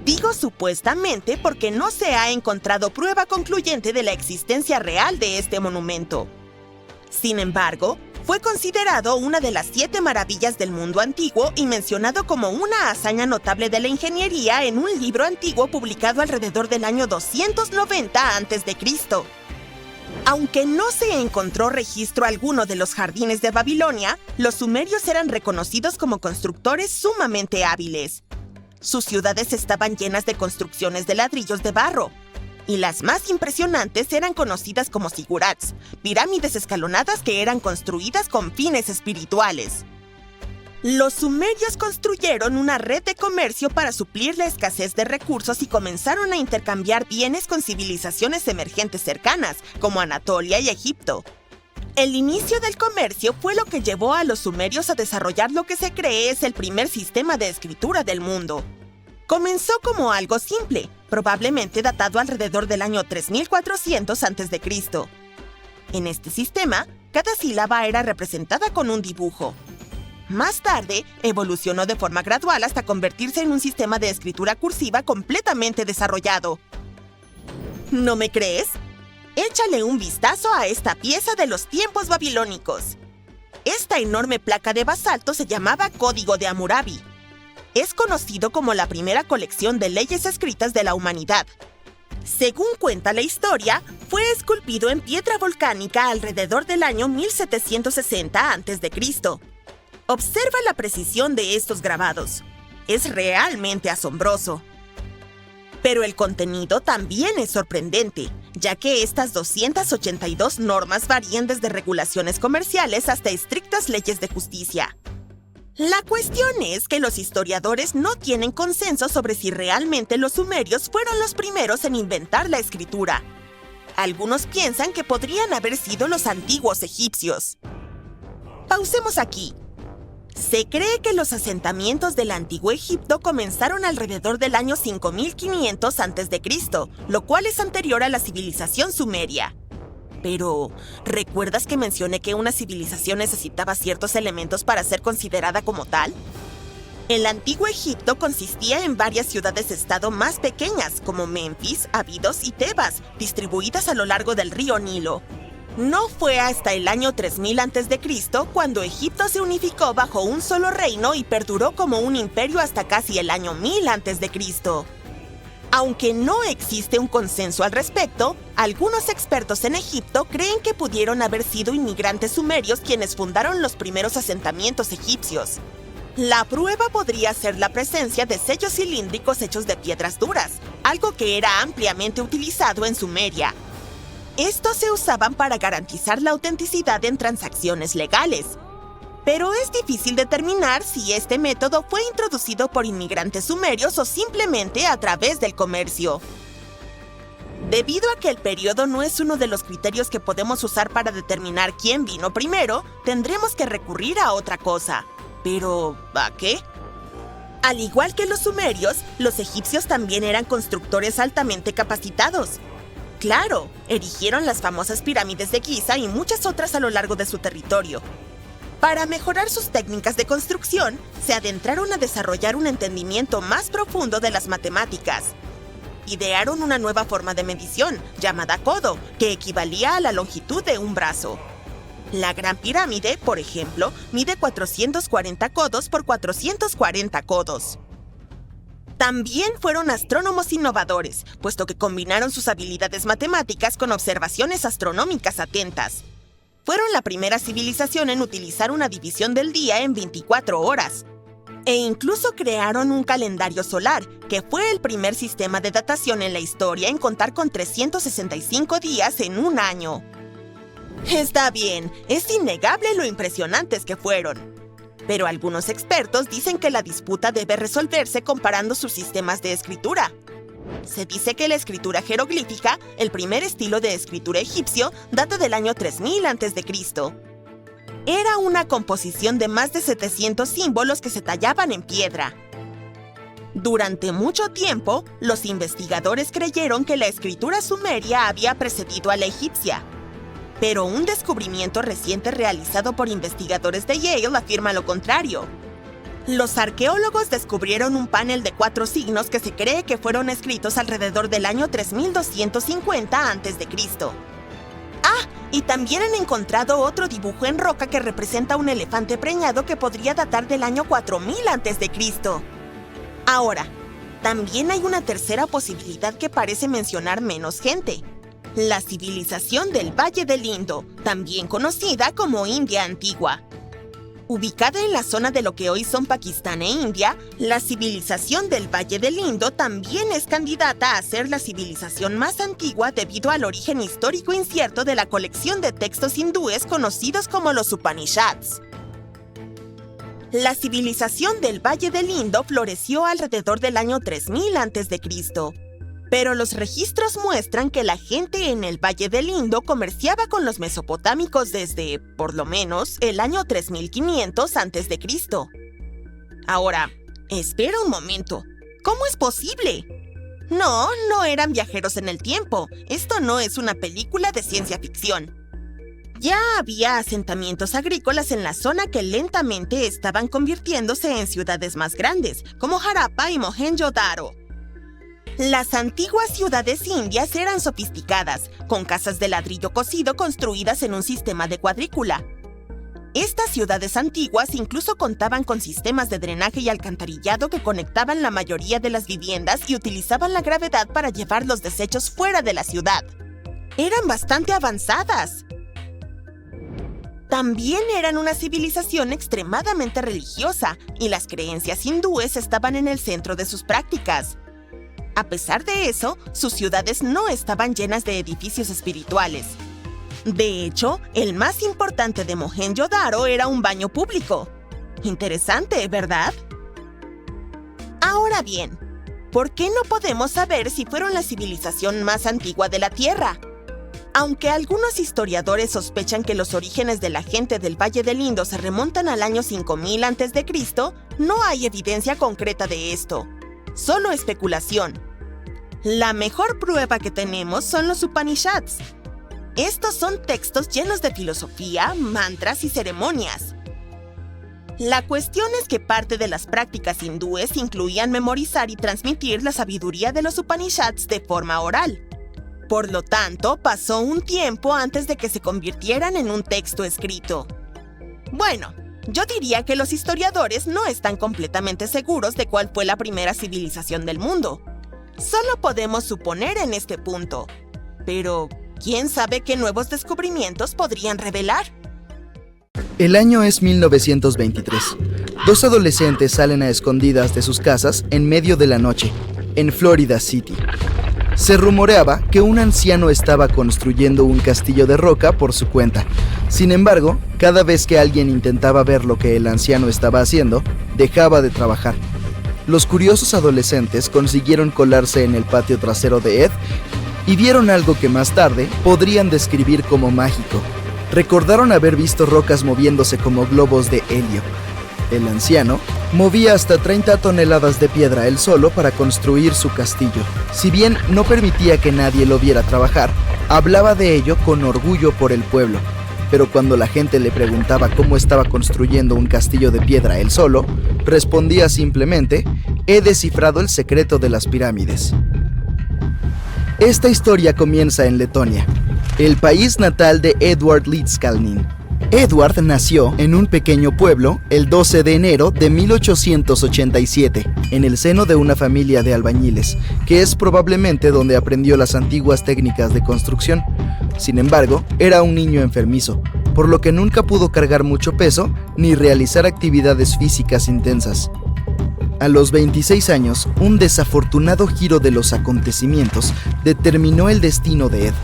Digo supuestamente porque no se ha encontrado prueba concluyente de la existencia real de este monumento. Sin embargo, fue considerado una de las 7 maravillas del mundo antiguo y mencionado como una hazaña notable de la ingeniería en un libro antiguo publicado alrededor del año 290 a.C. Aunque no se encontró registro alguno de los jardines de Babilonia, los sumerios eran reconocidos como constructores sumamente hábiles. Sus ciudades estaban llenas de construcciones de ladrillos de barro, y las más impresionantes eran conocidas como zigurats, pirámides escalonadas que eran construidas con fines espirituales. Los sumerios construyeron una red de comercio para suplir la escasez de recursos y comenzaron a intercambiar bienes con civilizaciones emergentes cercanas, como Anatolia y Egipto. El inicio del comercio fue lo que llevó a los sumerios a desarrollar lo que se cree es el primer sistema de escritura del mundo. Comenzó como algo simple, probablemente datado alrededor del año 3400 a.C. En este sistema, cada sílaba era representada con un dibujo. Más tarde, evolucionó de forma gradual hasta convertirse en un sistema de escritura cursiva completamente desarrollado. ¿No me crees? Échale un vistazo a esta pieza de los tiempos babilónicos. Esta enorme placa de basalto se llamaba Código de Hammurabi. Es conocido como la primera colección de leyes escritas de la humanidad. Según cuenta la historia, fue esculpido en piedra volcánica alrededor del año 1760 a.C. Observa la precisión de estos grabados. Es realmente asombroso. Pero el contenido también es sorprendente, ya que estas 282 normas varían desde regulaciones comerciales hasta estrictas leyes de justicia. La cuestión es que los historiadores no tienen consenso sobre si realmente los sumerios fueron los primeros en inventar la escritura. Algunos piensan que podrían haber sido los antiguos egipcios. Pausemos aquí. Se cree que los asentamientos del antiguo Egipto comenzaron alrededor del año 5500 a.C., lo cual es anterior a la civilización sumeria. Pero, ¿recuerdas que mencioné que una civilización necesitaba ciertos elementos para ser considerada como tal? El antiguo Egipto consistía en varias ciudades-estado más pequeñas, como Memphis, Abidos y Tebas, distribuidas a lo largo del río Nilo. No fue hasta el año 3000 a.C. cuando Egipto se unificó bajo un solo reino y perduró como un imperio hasta casi el año 1000 a.C. Aunque no existe un consenso al respecto, algunos expertos en Egipto creen que pudieron haber sido inmigrantes sumerios quienes fundaron los primeros asentamientos egipcios. La prueba podría ser la presencia de sellos cilíndricos hechos de piedras duras, algo que era ampliamente utilizado en Sumeria. Estos se usaban para garantizar la autenticidad en transacciones legales. Pero es difícil determinar si este método fue introducido por inmigrantes sumerios o simplemente a través del comercio. Debido a que el periodo no es uno de los criterios que podemos usar para determinar quién vino primero, tendremos que recurrir a otra cosa. ¿Pero a qué? Al igual que los sumerios, los egipcios también eran constructores altamente capacitados. Claro, erigieron las famosas pirámides de Giza y muchas otras a lo largo de su territorio. Para mejorar sus técnicas de construcción, se adentraron a desarrollar un entendimiento más profundo de las matemáticas. Idearon una nueva forma de medición, llamada codo, que equivalía a la longitud de un brazo. La Gran Pirámide, por ejemplo, mide 440 codos por 440 codos. También fueron astrónomos innovadores, puesto que combinaron sus habilidades matemáticas con observaciones astronómicas atentas. Fueron la primera civilización en utilizar una división del día en 24 horas. E incluso crearon un calendario solar, que fue el primer sistema de datación en la historia en contar con 365 días en un año. Está bien, es innegable lo impresionantes que fueron. Pero algunos expertos dicen que la disputa debe resolverse comparando sus sistemas de escritura. Se dice que la escritura jeroglífica, el primer estilo de escritura egipcio, data del año 3000 a.C. Era una composición de más de 700 símbolos que se tallaban en piedra. Durante mucho tiempo, los investigadores creyeron que la escritura sumeria había precedido a la egipcia. Pero un descubrimiento reciente realizado por investigadores de Yale afirma lo contrario. Los arqueólogos descubrieron un panel de 4 signos que se cree que fueron escritos alrededor del año 3250 a.C. Y también han encontrado otro dibujo en roca que representa un elefante preñado que podría datar del año 4000 a.C. Ahora, también hay una tercera posibilidad que parece mencionar menos gente. La civilización del Valle del Indo, también conocida como India Antigua. Ubicada en la zona de lo que hoy son Pakistán e India, la civilización del Valle del Indo también es candidata a ser la civilización más antigua debido al origen histórico incierto de la colección de textos hindúes conocidos como los Upanishads. La civilización del Valle del Indo floreció alrededor del año 3000 a.C., pero los registros muestran que la gente en el Valle del Indo comerciaba con los mesopotámicos desde, por lo menos, el año 3500 a.C. Ahora, espera un momento. ¿Cómo es posible? No eran viajeros en el tiempo. Esto no es una película de ciencia ficción. Ya había asentamientos agrícolas en la zona que lentamente estaban convirtiéndose en ciudades más grandes, como Harappa y Mohenjo-Daro. Las antiguas ciudades indias eran sofisticadas, con casas de ladrillo cocido construidas en un sistema de cuadrícula. Estas ciudades antiguas incluso contaban con sistemas de drenaje y alcantarillado que conectaban la mayoría de las viviendas y utilizaban la gravedad para llevar los desechos fuera de la ciudad. Eran bastante avanzadas. También eran una civilización extremadamente religiosa, y las creencias hindúes estaban en el centro de sus prácticas. A pesar de eso, sus ciudades no estaban llenas de edificios espirituales. De hecho, el más importante de Mohenjo-Daro era un baño público. Interesante, ¿verdad? Ahora bien, ¿por qué no podemos saber si fueron la civilización más antigua de la Tierra? Aunque algunos historiadores sospechan que los orígenes de la gente del Valle del Indo se remontan al año 5000 a.C., no hay evidencia concreta de esto. Solo especulación. La mejor prueba que tenemos son los Upanishads. Estos son textos llenos de filosofía, mantras y ceremonias. La cuestión es que parte de las prácticas hindúes incluían memorizar y transmitir la sabiduría de los Upanishads de forma oral. Por lo tanto, pasó un tiempo antes de que se convirtieran en un texto escrito. Bueno, yo diría que los historiadores no están completamente seguros de cuál fue la primera civilización del mundo. Solo podemos suponer en este punto. Pero, ¿quién sabe qué nuevos descubrimientos podrían revelar? El año es 1923. 2 adolescentes salen a escondidas de sus casas en medio de la noche, en Florida City. Se rumoreaba que un anciano estaba construyendo un castillo de roca por su cuenta. Sin embargo, cada vez que alguien intentaba ver lo que el anciano estaba haciendo, dejaba de trabajar. Los curiosos adolescentes consiguieron colarse en el patio trasero de Ed y vieron algo que más tarde podrían describir como mágico. Recordaron haber visto rocas moviéndose como globos de helio. El anciano movía hasta 30 toneladas de piedra él solo para construir su castillo. Si bien no permitía que nadie lo viera trabajar, hablaba de ello con orgullo por el pueblo. Pero cuando la gente le preguntaba cómo estaba construyendo un castillo de piedra él solo, respondía simplemente: «He descifrado el secreto de las pirámides». Esta historia comienza en Letonia, el país natal de Edward Lidskalnin. Edward nació en un pequeño pueblo el 12 de enero de 1887, en el seno de una familia de albañiles, que es probablemente donde aprendió las antiguas técnicas de construcción. Sin embargo, era un niño enfermizo, por lo que nunca pudo cargar mucho peso ni realizar actividades físicas intensas. A los 26 años, un desafortunado giro de los acontecimientos determinó el destino de Ed.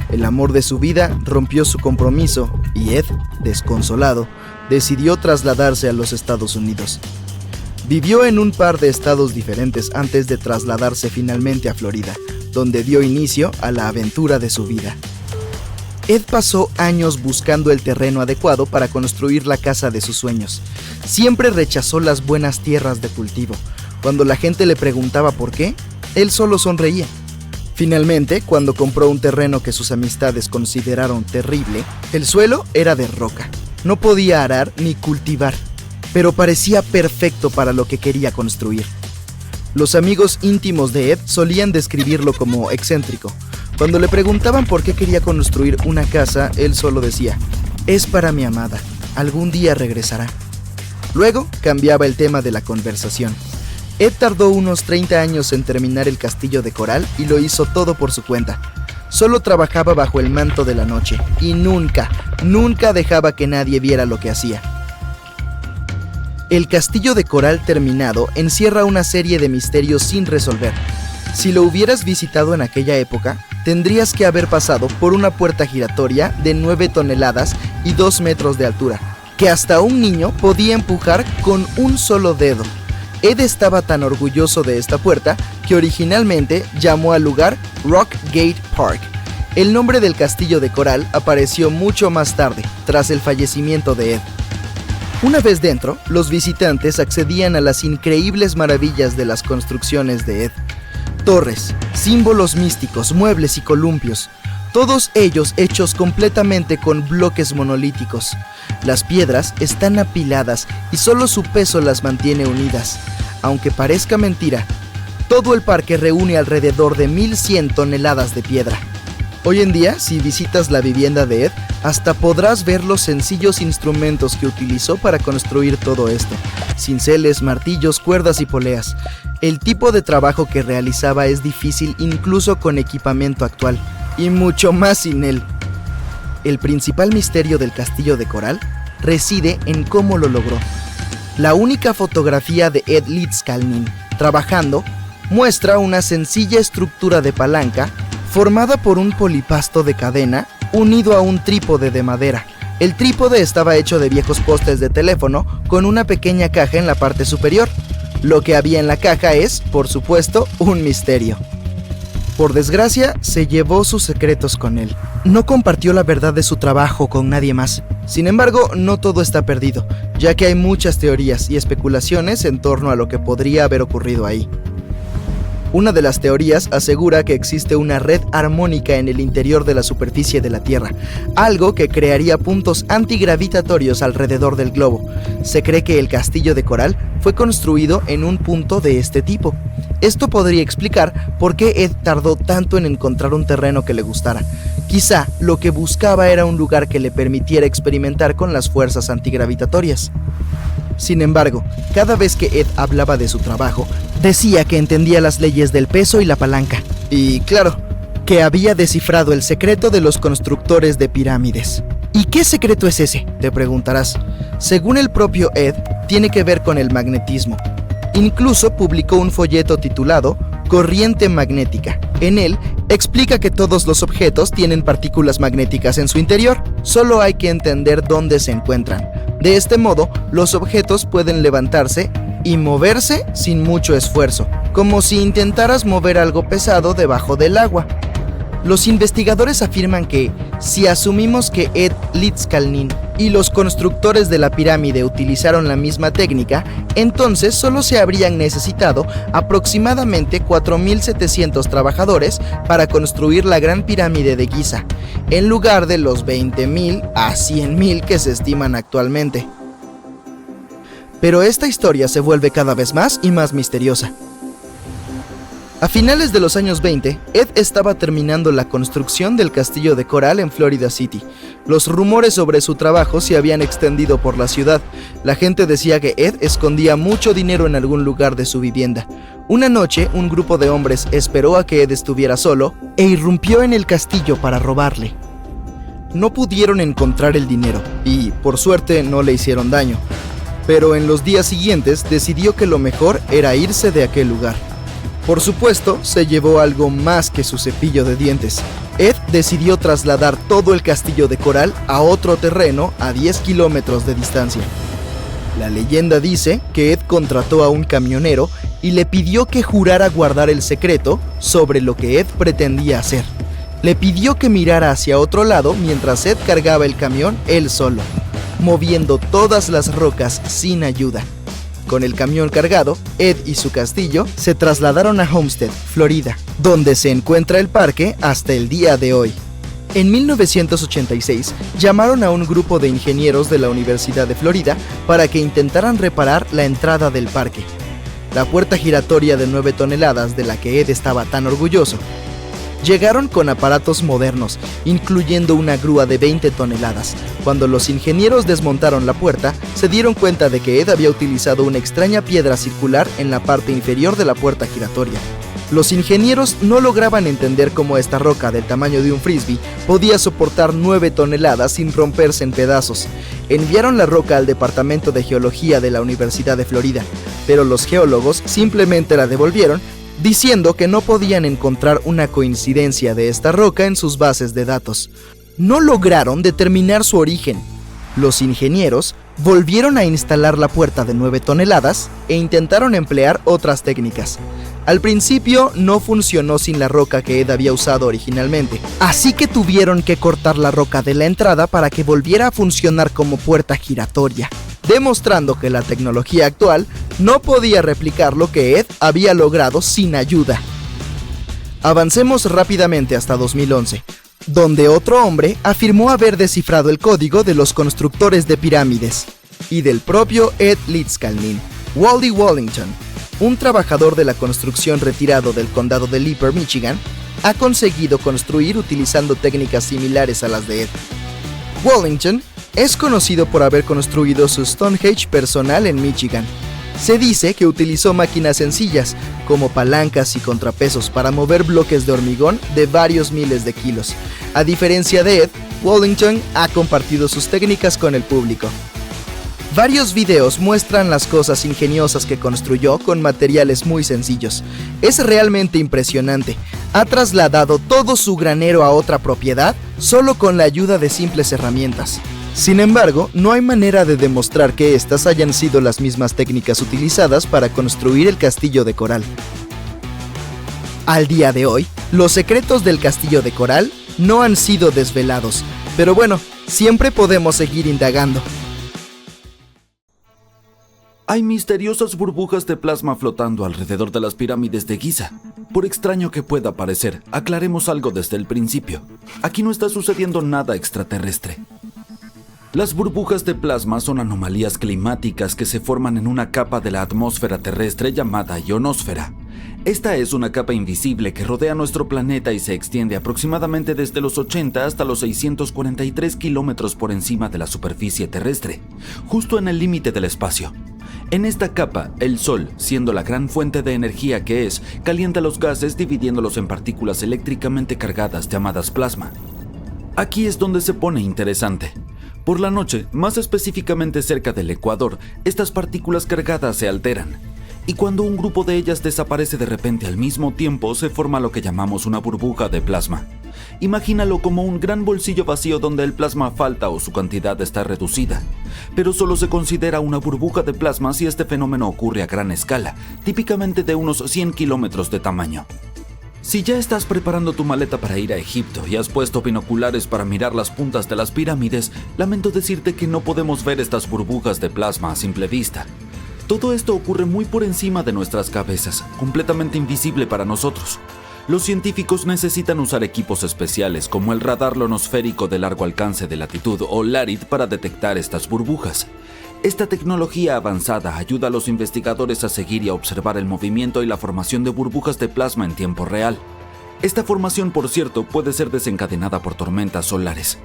El amor de su vida rompió su compromiso y Ed, desconsolado, decidió trasladarse a los Estados Unidos. Vivió en un par de estados diferentes antes de trasladarse finalmente a Florida, donde dio inicio a la aventura de su vida. Ed pasó años buscando el terreno adecuado para construir la casa de sus sueños. Siempre rechazó las buenas tierras de cultivo. Cuando la gente le preguntaba por qué, él solo sonreía. Finalmente, cuando compró un terreno que sus amistades consideraron terrible, el suelo era de roca. No podía arar ni cultivar, pero parecía perfecto para lo que quería construir. Los amigos íntimos de Ed solían describirlo como excéntrico. Cuando le preguntaban por qué quería construir una casa, él solo decía: «Es para mi amada, algún día regresará». Luego cambiaba el tema de la conversación. Ed tardó unos 30 años en terminar el castillo de coral y lo hizo todo por su cuenta. Solo trabajaba bajo el manto de la noche y nunca dejaba que nadie viera lo que hacía. El castillo de coral terminado encierra una serie de misterios sin resolver. Si lo hubieras visitado en aquella época, tendrías que haber pasado por una puerta giratoria de 9 toneladas y 2 metros de altura, que hasta un niño podía empujar con un solo dedo. Ed estaba tan orgulloso de esta puerta que originalmente llamó al lugar Rock Gate Park. El nombre del castillo de coral apareció mucho más tarde, tras el fallecimiento de Ed. Una vez dentro, los visitantes accedían a las increíbles maravillas de las construcciones de Ed. Torres, símbolos místicos, muebles y columpios, todos ellos hechos completamente con bloques monolíticos. Las piedras están apiladas y solo su peso las mantiene unidas. Aunque parezca mentira, todo el parque reúne alrededor de 1100 toneladas de piedra. Hoy en día, si visitas la vivienda de Ed, hasta podrás ver los sencillos instrumentos que utilizó para construir todo esto: cinceles, martillos, cuerdas y poleas. El tipo de trabajo que realizaba es difícil incluso con equipamiento actual, y mucho más sin él. El principal misterio del castillo de coral reside en cómo lo logró. La única fotografía de Ed Lidskalnin trabajando muestra una sencilla estructura de palanca formada por un polipasto de cadena unido a un trípode de madera. El trípode estaba hecho de viejos postes de teléfono con una pequeña caja en la parte superior. Lo que había en la caja es, por supuesto, un misterio. Por desgracia, se llevó sus secretos con él. No compartió la verdad de su trabajo con nadie más. Sin embargo, no todo está perdido, ya que hay muchas teorías y especulaciones en torno a lo que podría haber ocurrido ahí. Una de las teorías asegura que existe una red armónica en el interior de la superficie de la Tierra, algo que crearía puntos antigravitatorios alrededor del globo. Se cree que el castillo de coral fue construido en un punto de este tipo. Esto podría explicar por qué Ed tardó tanto en encontrar un terreno que le gustara. Quizá lo que buscaba era un lugar que le permitiera experimentar con las fuerzas antigravitatorias. Sin embargo, cada vez que Ed hablaba de su trabajo, decía que entendía las leyes del peso y la palanca. Y claro, que había descifrado el secreto de los constructores de pirámides. ¿Y qué secreto es ese?, te preguntarás. Según el propio Ed, tiene que ver con el magnetismo. Incluso publicó un folleto titulado Corriente Magnética. En él explica que todos los objetos tienen partículas magnéticas en su interior, solo hay que entender dónde se encuentran. De este modo, los objetos pueden levantarse y moverse sin mucho esfuerzo, como si intentaras mover algo pesado debajo del agua. Los investigadores afirman que, si asumimos que Ed Lidskalnin y los constructores de la pirámide utilizaron la misma técnica, entonces solo se habrían necesitado aproximadamente 4.700 trabajadores para construir la Gran Pirámide de Giza, en lugar de los 20.000 a 100.000 que se estiman actualmente. Pero esta historia se vuelve cada vez más y más misteriosa. A finales de los años 20, Ed estaba terminando la construcción del castillo de coral en Florida City. Los rumores sobre su trabajo se habían extendido por la ciudad. La gente decía que Ed escondía mucho dinero en algún lugar de su vivienda. Una noche, un grupo de hombres esperó a que Ed estuviera solo e irrumpió en el castillo para robarle. No pudieron encontrar el dinero y, por suerte, no le hicieron daño. Pero en los días siguientes decidió que lo mejor era irse de aquel lugar. Por supuesto, se llevó algo más que su cepillo de dientes. Ed decidió trasladar todo el castillo de coral a otro terreno a 10 kilómetros de distancia. La leyenda dice que Ed contrató a un camionero y le pidió que jurara guardar el secreto sobre lo que Ed pretendía hacer. Le pidió que mirara hacia otro lado mientras Ed cargaba el camión él solo, moviendo todas las rocas sin ayuda. Con el camión cargado, Ed y su castillo se trasladaron a Homestead, Florida, donde se encuentra el parque hasta el día de hoy. En 1986, llamaron a un grupo de ingenieros de la Universidad de Florida para que intentaran reparar la entrada del parque. La puerta giratoria de 9 toneladas de la que Ed estaba tan orgulloso. Llegaron con aparatos modernos, incluyendo una grúa de 20 toneladas. Cuando los ingenieros desmontaron la puerta, se dieron cuenta de que Ed había utilizado una extraña piedra circular en la parte inferior de la puerta giratoria. Los ingenieros no lograban entender cómo esta roca del tamaño de un frisbee podía soportar 9 toneladas sin romperse en pedazos. Enviaron la roca al Departamento de Geología de la Universidad de Florida, pero los geólogos simplemente la devolvieron, diciendo que no podían encontrar una coincidencia de esta roca en sus bases de datos. No lograron determinar su origen. Los ingenieros volvieron a instalar la puerta de 9 toneladas e intentaron emplear otras técnicas. Al principio no funcionó sin la roca que Ed había usado originalmente, así que tuvieron que cortar la roca de la entrada para que volviera a funcionar como puerta giratoria, demostrando que la tecnología actual no podía replicar lo que Ed había logrado sin ayuda. Avancemos rápidamente hasta 2011, donde otro hombre afirmó haber descifrado el código de los constructores de pirámides y del propio Ed Litzkalnin. Wally Wallington, un trabajador de la construcción retirado del condado de Leeper, Michigan, ha conseguido construir utilizando técnicas similares a las de Ed. Wallington es conocido por haber construido su Stonehenge personal en Michigan. Se dice que utilizó máquinas sencillas, como palancas y contrapesos para mover bloques de hormigón de varios miles de kilos. A diferencia de Ed, Wallington ha compartido sus técnicas con el público. Varios videos muestran las cosas ingeniosas que construyó con materiales muy sencillos. Es realmente impresionante. Ha trasladado todo su granero a otra propiedad solo con la ayuda de simples herramientas. Sin embargo, no hay manera de demostrar que estas hayan sido las mismas técnicas utilizadas para construir el castillo de coral. Al día de hoy, los secretos del castillo de coral no han sido desvelados, pero bueno, siempre podemos seguir indagando. Hay misteriosas burbujas de plasma flotando alrededor de las pirámides de Giza. Por extraño que pueda parecer, aclaremos algo desde el principio. Aquí no está sucediendo nada extraterrestre. Las burbujas de plasma son anomalías climáticas que se forman en una capa de la atmósfera terrestre llamada ionosfera. Esta es una capa invisible que rodea nuestro planeta y se extiende aproximadamente desde los 80 hasta los 643 kilómetros por encima de la superficie terrestre, justo en el límite del espacio. En esta capa, el Sol, siendo la gran fuente de energía que es, calienta los gases dividiéndolos en partículas eléctricamente cargadas llamadas plasma. Aquí es donde se pone interesante. Por la noche, más específicamente cerca del ecuador, estas partículas cargadas se alteran. Y cuando un grupo de ellas desaparece de repente al mismo tiempo, se forma lo que llamamos una burbuja de plasma. Imagínalo como un gran bolsillo vacío donde el plasma falta o su cantidad está reducida. Pero solo se considera una burbuja de plasma si este fenómeno ocurre a gran escala, típicamente de unos 100 kilómetros de tamaño. Si ya estás preparando tu maleta para ir a Egipto y has puesto binoculares para mirar las puntas de las pirámides, lamento decirte que no podemos ver estas burbujas de plasma a simple vista. Todo esto ocurre muy por encima de nuestras cabezas, completamente invisible para nosotros. Los científicos necesitan usar equipos especiales como el radar ionosférico de largo alcance de latitud o LARIT para detectar estas burbujas. Esta tecnología avanzada ayuda a los investigadores a seguir y a observar el movimiento y la formación de burbujas de plasma en tiempo real. Esta formación, por cierto, puede ser desencadenada por tormentas solares.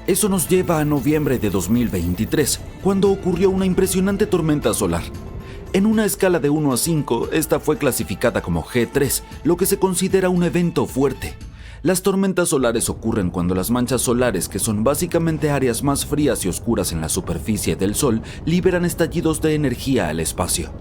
Eso nos lleva a noviembre de 2023, cuando ocurrió una impresionante tormenta solar. En una escala de 1 a 5, esta fue clasificada como G3, lo que se considera un evento fuerte. Las tormentas solares ocurren cuando las manchas solares, que son básicamente áreas más frías y oscuras en la superficie del Sol, liberan estallidos de energía al espacio.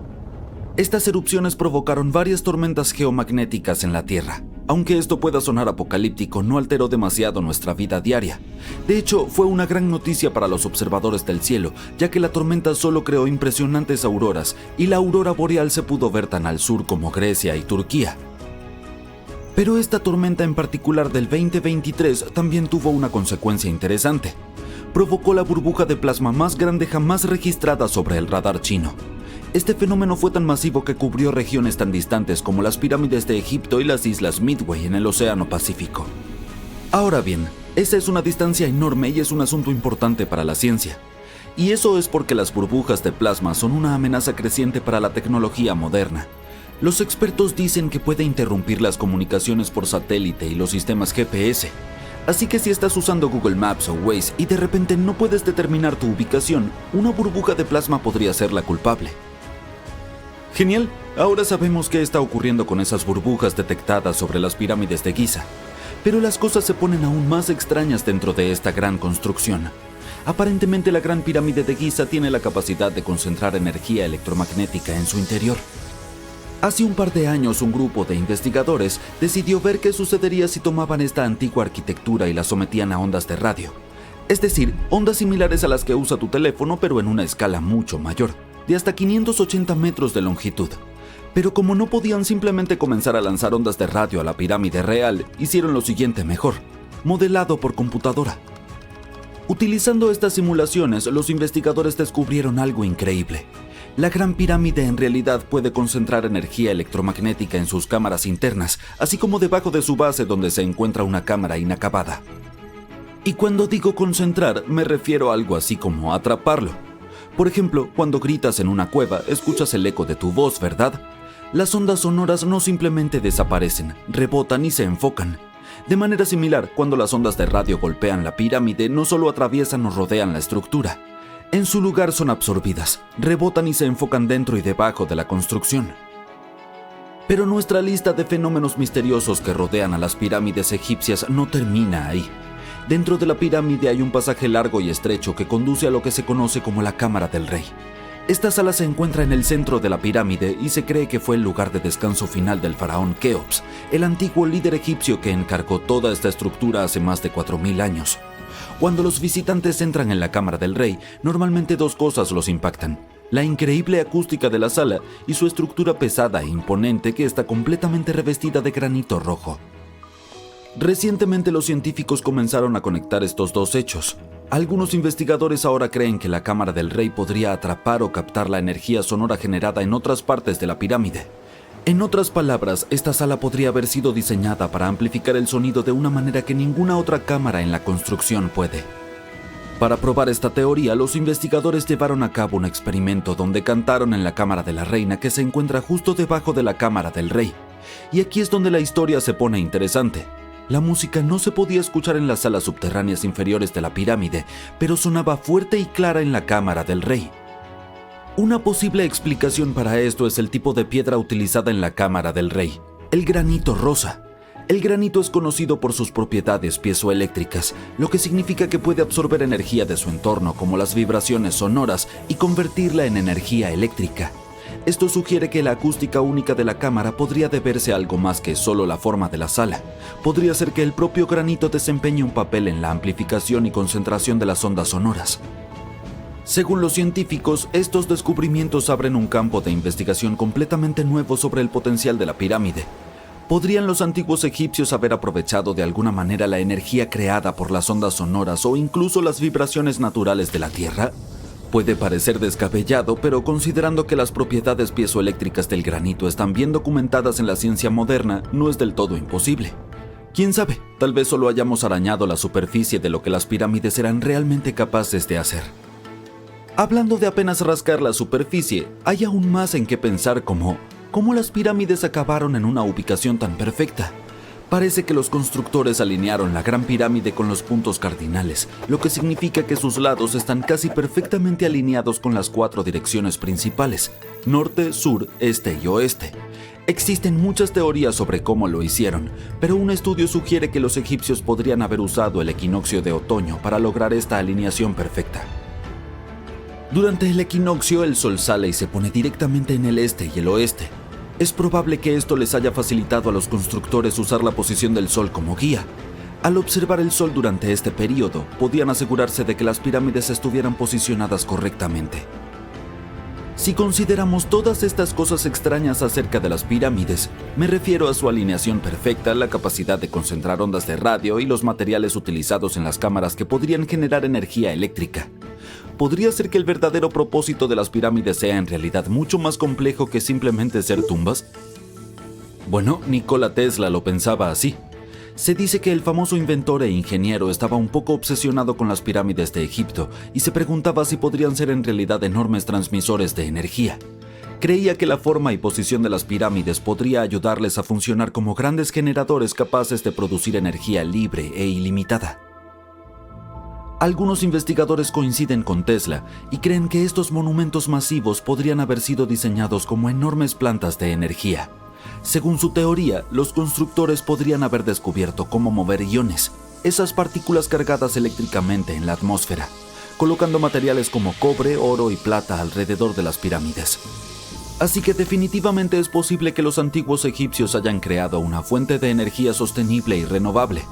Estas erupciones provocaron varias tormentas geomagnéticas en la Tierra. Aunque esto pueda sonar apocalíptico, no alteró demasiado nuestra vida diaria. De hecho, fue una gran noticia para los observadores del cielo, ya que la tormenta solo creó impresionantes auroras, y la aurora boreal se pudo ver tan al sur como Grecia y Turquía. Pero esta tormenta en particular del 2023 también tuvo una consecuencia interesante. Provocó la burbuja de plasma más grande jamás registrada sobre el radar chino. Este fenómeno fue tan masivo que cubrió regiones tan distantes como las pirámides de Egipto y las islas Midway en el Océano Pacífico. Ahora bien, esa es una distancia enorme y es un asunto importante para la ciencia. Y eso es porque las burbujas de plasma son una amenaza creciente para la tecnología moderna. Los expertos dicen que puede interrumpir las comunicaciones por satélite y los sistemas GPS. Así que si estás usando Google Maps o Waze y de repente no puedes determinar tu ubicación, una burbuja de plasma podría ser la culpable. Genial, ahora sabemos qué está ocurriendo con esas burbujas detectadas sobre las pirámides de Giza. Pero las cosas se ponen aún más extrañas dentro de esta gran construcción. Aparentemente la Gran Pirámide de Giza tiene la capacidad de concentrar energía electromagnética en su interior. Hace un par de años un grupo de investigadores decidió ver qué sucedería si tomaban esta antigua arquitectura y la sometían a ondas de radio. Es decir, ondas similares a las que usa tu teléfono, pero en una escala mucho mayor, de hasta 580 metros de longitud. Pero como no podían simplemente comenzar a lanzar ondas de radio a la pirámide real, hicieron lo siguiente mejor: modelado por computadora. Utilizando estas simulaciones, los investigadores descubrieron algo increíble. La Gran Pirámide en realidad puede concentrar energía electromagnética en sus cámaras internas, así como debajo de su base donde se encuentra una cámara inacabada. Y cuando digo concentrar, me refiero a algo así como atraparlo. Por ejemplo, cuando gritas en una cueva, escuchas el eco de tu voz, ¿verdad? Las ondas sonoras no simplemente desaparecen, rebotan y se enfocan. De manera similar, cuando las ondas de radio golpean la pirámide, no solo atraviesan o rodean la estructura. En su lugar son absorbidas, rebotan y se enfocan dentro y debajo de la construcción. Pero nuestra lista de fenómenos misteriosos que rodean a las pirámides egipcias no termina ahí. Dentro de la pirámide hay un pasaje largo y estrecho que conduce a lo que se conoce como la Cámara del Rey. Esta sala se encuentra en el centro de la pirámide y se cree que fue el lugar de descanso final del faraón Keops, el antiguo líder egipcio que encargó toda esta estructura hace más de 4000 años. Cuando los visitantes entran en la Cámara del Rey, normalmente dos cosas los impactan: la increíble acústica de la sala y su estructura pesada e imponente que está completamente revestida de granito rojo. Recientemente los científicos comenzaron a conectar estos dos hechos. Algunos investigadores ahora creen que la Cámara del Rey podría atrapar o captar la energía sonora generada en otras partes de la pirámide. En otras palabras, esta sala podría haber sido diseñada para amplificar el sonido de una manera que ninguna otra cámara en la construcción puede. Para probar esta teoría, los investigadores llevaron a cabo un experimento donde cantaron en la Cámara de la Reina, que se encuentra justo debajo de la Cámara del Rey. Y aquí es donde la historia se pone interesante. La música no se podía escuchar en las salas subterráneas inferiores de la pirámide, pero sonaba fuerte y clara en la Cámara del Rey. Una posible explicación para esto es el tipo de piedra utilizada en la Cámara del Rey, el granito rosa. El granito es conocido por sus propiedades piezoeléctricas, lo que significa que puede absorber energía de su entorno, como las vibraciones sonoras, y convertirla en energía eléctrica. Esto sugiere que la acústica única de la cámara podría deberse a algo más que solo la forma de la sala. Podría ser que el propio granito desempeñe un papel en la amplificación y concentración de las ondas sonoras. Según los científicos, estos descubrimientos abren un campo de investigación completamente nuevo sobre el potencial de la pirámide. ¿Podrían los antiguos egipcios haber aprovechado de alguna manera la energía creada por las ondas sonoras o incluso las vibraciones naturales de la Tierra? Puede parecer descabellado, pero considerando que las propiedades piezoeléctricas del granito están bien documentadas en la ciencia moderna, no es del todo imposible. ¿Quién sabe? Tal vez solo hayamos arañado la superficie de lo que las pirámides eran realmente capaces de hacer. Hablando de apenas rascar la superficie, hay aún más en qué pensar como ¿cómo las pirámides acabaron en una ubicación tan perfecta? Parece que los constructores alinearon la Gran Pirámide con los puntos cardinales, lo que significa que sus lados están casi perfectamente alineados con las 4 direcciones principales: norte, sur, este y oeste. Existen muchas teorías sobre cómo lo hicieron, pero un estudio sugiere que los egipcios podrían haber usado el equinoccio de otoño para lograr esta alineación perfecta. Durante el equinoccio, el sol sale y se pone directamente en el este y el oeste. Es probable que esto les haya facilitado a los constructores usar la posición del sol como guía. Al observar el sol durante este periodo, podían asegurarse de que las pirámides estuvieran posicionadas correctamente. Si consideramos todas estas cosas extrañas acerca de las pirámides, me refiero a su alineación perfecta, la capacidad de concentrar ondas de radio y los materiales utilizados en las cámaras que podrían generar energía eléctrica. ¿Podría ser que el verdadero propósito de las pirámides sea en realidad mucho más complejo que simplemente ser tumbas? Bueno, Nikola Tesla lo pensaba así. Se dice que el famoso inventor e ingeniero estaba un poco obsesionado con las pirámides de Egipto y se preguntaba si podrían ser en realidad enormes transmisores de energía. Creía que la forma y posición de las pirámides podría ayudarles a funcionar como grandes generadores capaces de producir energía libre e ilimitada. Algunos investigadores coinciden con Tesla y creen que estos monumentos masivos podrían haber sido diseñados como enormes plantas de energía. Según su teoría, los constructores podrían haber descubierto cómo mover iones, esas partículas cargadas eléctricamente en la atmósfera, colocando materiales como cobre, oro y plata alrededor de las pirámides. Así que definitivamente es posible que los antiguos egipcios hayan creado una fuente de energía sostenible y renovable.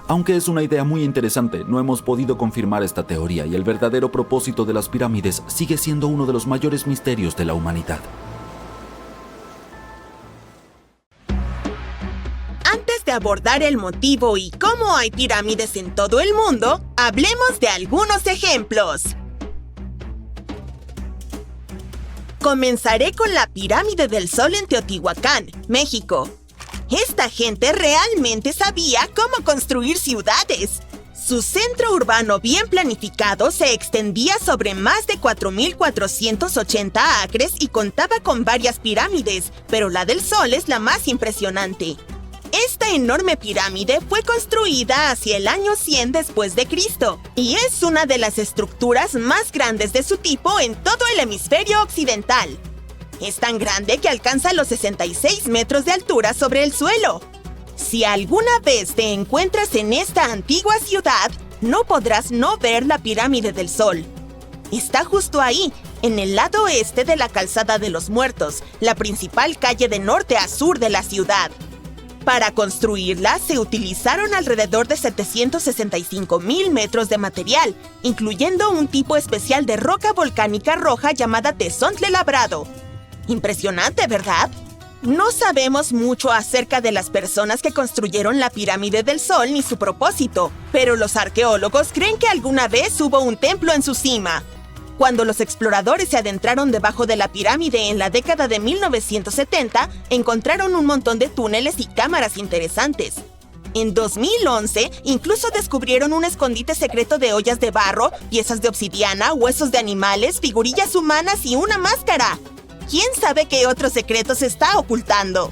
Aunque es una idea muy interesante, no hemos podido confirmar esta teoría y el verdadero propósito de las pirámides sigue siendo uno de los mayores misterios de la humanidad. Antes de abordar el motivo y cómo hay pirámides en todo el mundo, hablemos de algunos ejemplos. Comenzaré con la Pirámide del Sol en Teotihuacán, México. Esta gente realmente sabía cómo construir ciudades. Su centro urbano bien planificado se extendía sobre más de 4.480 acres y contaba con varias pirámides, pero la del Sol es la más impresionante. Esta enorme pirámide fue construida hacia el año 100 después de Cristo y es una de las estructuras más grandes de su tipo en todo el hemisferio occidental. Es tan grande que alcanza los 66 metros de altura sobre el suelo. Si alguna vez te encuentras en esta antigua ciudad, no podrás no ver la Pirámide del Sol. Está justo ahí, en el lado este de la Calzada de los Muertos, la principal calle de norte a sur de la ciudad. Para construirla se utilizaron alrededor de 765,000 metros de material, incluyendo un tipo especial de roca volcánica roja llamada tesontle labrado. Impresionante, ¿verdad? No sabemos mucho acerca de las personas que construyeron la Pirámide del Sol ni su propósito, pero los arqueólogos creen que alguna vez hubo un templo en su cima. Cuando los exploradores se adentraron debajo de la pirámide en la década de 1970, encontraron un montón de túneles y cámaras interesantes. En 2011, incluso descubrieron un escondite secreto de ollas de barro, piezas de obsidiana, huesos de animales, figurillas humanas y una máscara. ¿Quién sabe qué otro secreto se está ocultando?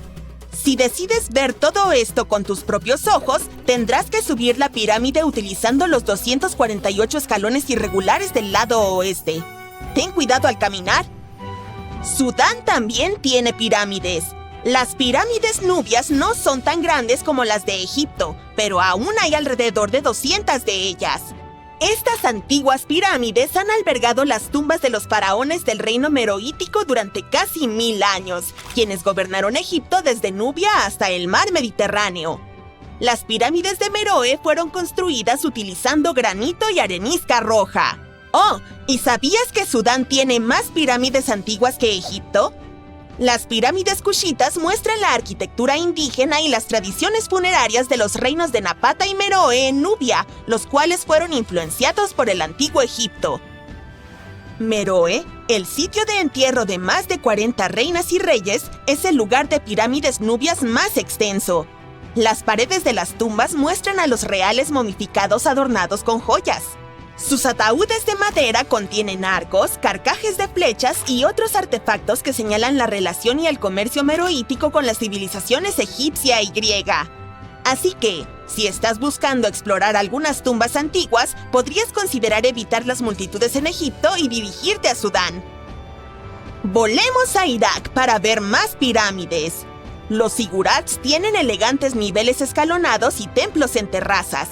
Si decides ver todo esto con tus propios ojos, tendrás que subir la pirámide utilizando los 248 escalones irregulares del lado oeste. Ten cuidado al caminar. Sudán también tiene pirámides. Las pirámides nubias no son tan grandes como las de Egipto, pero aún hay alrededor de 200 de ellas. Estas antiguas pirámides han albergado las tumbas de los faraones del reino meroítico durante casi 1000 años, quienes gobernaron Egipto desde Nubia hasta el mar Mediterráneo. Las pirámides de Meroe fueron construidas utilizando granito y arenisca roja. Oh, ¿y sabías que Sudán tiene más pirámides antiguas que Egipto? Las pirámides cushitas muestran la arquitectura indígena y las tradiciones funerarias de los reinos de Napata y Meroe en Nubia, los cuales fueron influenciados por el antiguo Egipto. Meroe, el sitio de entierro de más de 40 reinas y reyes, es el lugar de pirámides nubias más extenso. Las paredes de las tumbas muestran a los reales momificados adornados con joyas. Sus ataúdes de madera contienen arcos, carcajes de flechas y otros artefactos que señalan la relación y el comercio meroítico con las civilizaciones egipcia y griega. Así que, si estás buscando explorar algunas tumbas antiguas, podrías considerar evitar las multitudes en Egipto y dirigirte a Sudán. Volemos a Irak para ver más pirámides. Los zigurats tienen elegantes niveles escalonados y templos en terrazas.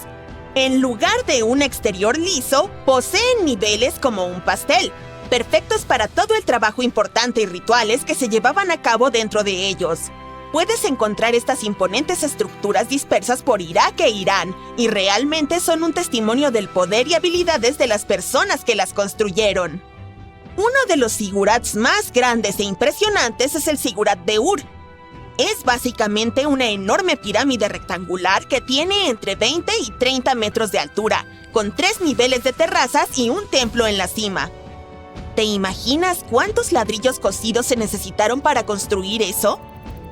En lugar de un exterior liso, poseen niveles como un pastel, perfectos para todo el trabajo importante y rituales que se llevaban a cabo dentro de ellos. Puedes encontrar estas imponentes estructuras dispersas por Irak e Irán, y realmente son un testimonio del poder y habilidades de las personas que las construyeron. Uno de los zigurats más grandes e impresionantes es el zigurat de Ur. Es básicamente una enorme pirámide rectangular que tiene entre 20 y 30 metros de altura, con 3 niveles de terrazas y un templo en la cima. ¿Te imaginas cuántos ladrillos cocidos se necesitaron para construir eso?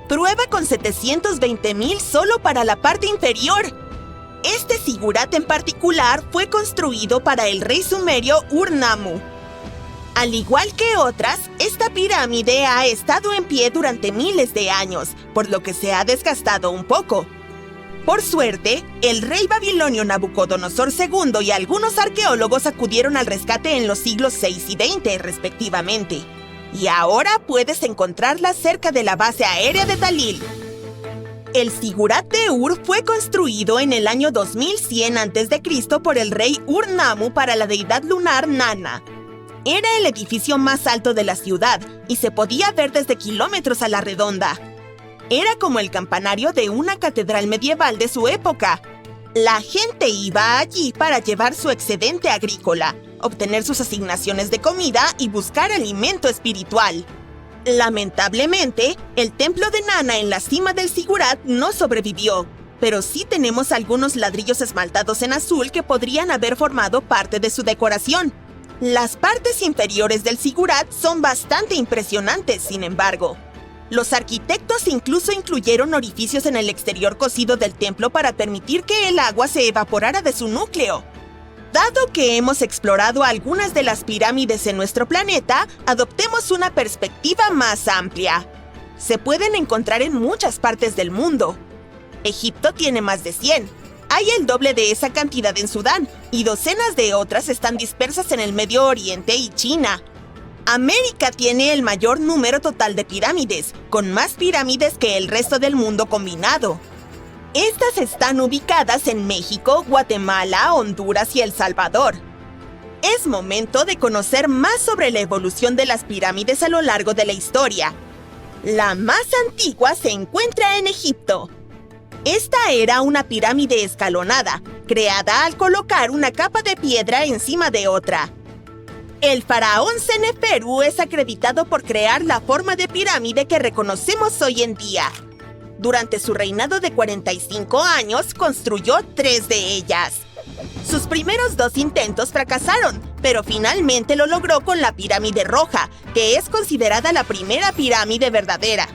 Prueba con 720,000 solo para la parte inferior. Este zigurat en particular fue construido para el rey sumerio Ur-Nammu. Al igual que otras, esta pirámide ha estado en pie durante miles de años, por lo que se ha desgastado un poco. Por suerte, el rey babilonio Nabucodonosor II y algunos arqueólogos acudieron al rescate en los siglos VI y XX, respectivamente. Y ahora puedes encontrarla cerca de la base aérea de Talil. El zigurat de Ur fue construido en el año 2100 a.C. por el rey Ur-Nammu para la deidad lunar Nana. Era el edificio más alto de la ciudad y se podía ver desde kilómetros a la redonda. Era como el campanario de una catedral medieval de su época. La gente iba allí para llevar su excedente agrícola, obtener sus asignaciones de comida y buscar alimento espiritual. Lamentablemente, el templo de Nana en la cima del zigurat no sobrevivió, pero sí tenemos algunos ladrillos esmaltados en azul que podrían haber formado parte de su decoración. Las partes inferiores del zigurat son bastante impresionantes, sin embargo. Los arquitectos incluso incluyeron orificios en el exterior cocido del templo para permitir que el agua se evaporara de su núcleo. Dado que hemos explorado algunas de las pirámides en nuestro planeta, adoptemos una perspectiva más amplia. Se pueden encontrar en muchas partes del mundo. Egipto tiene más de 100. Hay el doble de esa cantidad en Sudán, y docenas de otras están dispersas en el Medio Oriente y China. América tiene el mayor número total de pirámides, con más pirámides que el resto del mundo combinado. Estas están ubicadas en México, Guatemala, Honduras y El Salvador. Es momento de conocer más sobre la evolución de las pirámides a lo largo de la historia. La más antigua se encuentra en Egipto. Esta era una pirámide escalonada, creada al colocar una capa de piedra encima de otra. El faraón Seneferu es acreditado por crear la forma de pirámide que reconocemos hoy en día. Durante su reinado de 45 años, construyó 3 de ellas. Sus primeros 2 intentos fracasaron, pero finalmente lo logró con la pirámide roja, que es considerada la primera pirámide verdadera.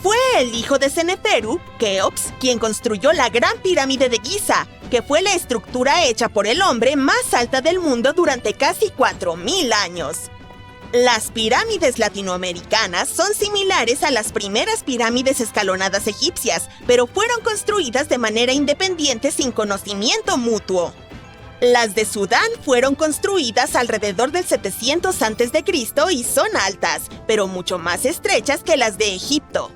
Fue el hijo de Seneferu, Keops, quien construyó la Gran Pirámide de Giza, que fue la estructura hecha por el hombre más alta del mundo durante casi 4,000 años. Las pirámides latinoamericanas son similares a las primeras pirámides escalonadas egipcias, pero fueron construidas de manera independiente sin conocimiento mutuo. Las de Sudán fueron construidas alrededor del 700 a.C. y son altas, pero mucho más estrechas que las de Egipto.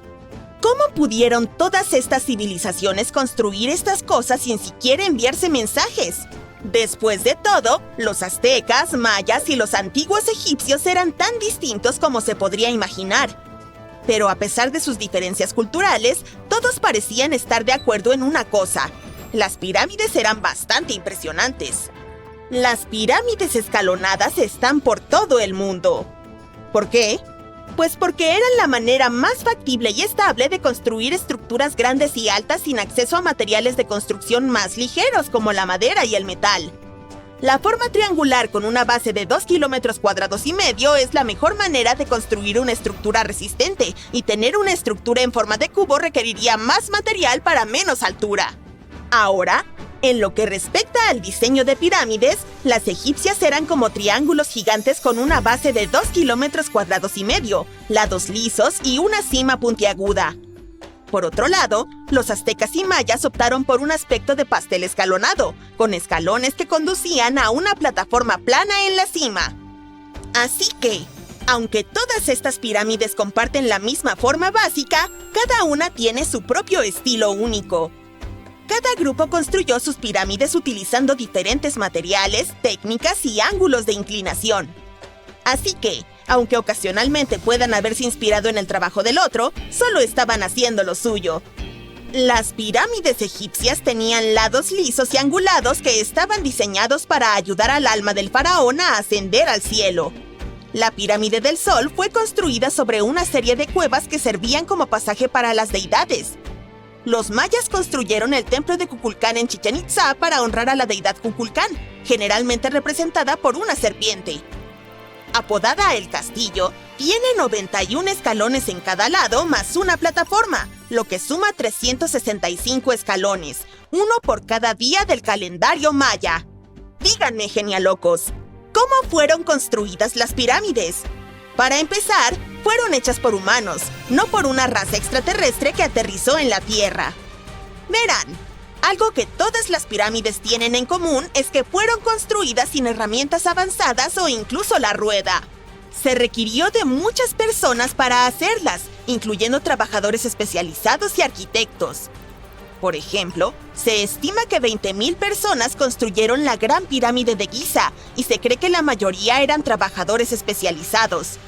¿Cómo pudieron todas estas civilizaciones construir estas cosas sin siquiera enviarse mensajes? Después de todo, los aztecas, mayas y los antiguos egipcios eran tan distintos como se podría imaginar. Pero a pesar de sus diferencias culturales, todos parecían estar de acuerdo en una cosa: las pirámides eran bastante impresionantes. Las pirámides escalonadas están por todo el mundo. ¿Por qué? Pues porque eran la manera más factible y estable de construir estructuras grandes y altas sin acceso a materiales de construcción más ligeros como la madera y el metal. La forma triangular con una base de 2,5 kilómetros cuadrados es la mejor manera de construir una estructura resistente, y tener una estructura en forma de cubo requeriría más material para menos altura. Ahora, En lo que respecta al diseño de pirámides, las egipcias eran como triángulos gigantes con una base de 2,5 kilómetros cuadrados, lados lisos y una cima puntiaguda. Por otro lado, los aztecas y mayas optaron por un aspecto de pastel escalonado, con escalones que conducían a una plataforma plana en la cima. Así que, aunque todas estas pirámides comparten la misma forma básica, cada una tiene su propio estilo único. Cada grupo construyó sus pirámides utilizando diferentes materiales, técnicas y ángulos de inclinación. Así que, aunque ocasionalmente puedan haberse inspirado en el trabajo del otro, solo estaban haciendo lo suyo. Las pirámides egipcias tenían lados lisos y angulados que estaban diseñados para ayudar al alma del faraón a ascender al cielo. La pirámide del Sol fue construida sobre una serie de cuevas que servían como pasaje para las deidades. Los mayas construyeron el templo de Kukulcán en Chichén Itzá para honrar a la deidad Kukulcán, generalmente representada por una serpiente. Apodada El Castillo, tiene 91 escalones en cada lado más una plataforma, lo que suma 365 escalones, uno por cada día del calendario maya. Díganme, genialocos, ¿cómo fueron construidas las pirámides? Para empezar, fueron hechas por humanos, no por una raza extraterrestre que aterrizó en la Tierra. Verán, algo que todas las pirámides tienen en común es que fueron construidas sin herramientas avanzadas o incluso la rueda. Se requirió de muchas personas para hacerlas, incluyendo trabajadores especializados y arquitectos. Por ejemplo, se estima que 20,000 personas construyeron la Gran Pirámide de Giza y se cree que la mayoría eran trabajadores especializados.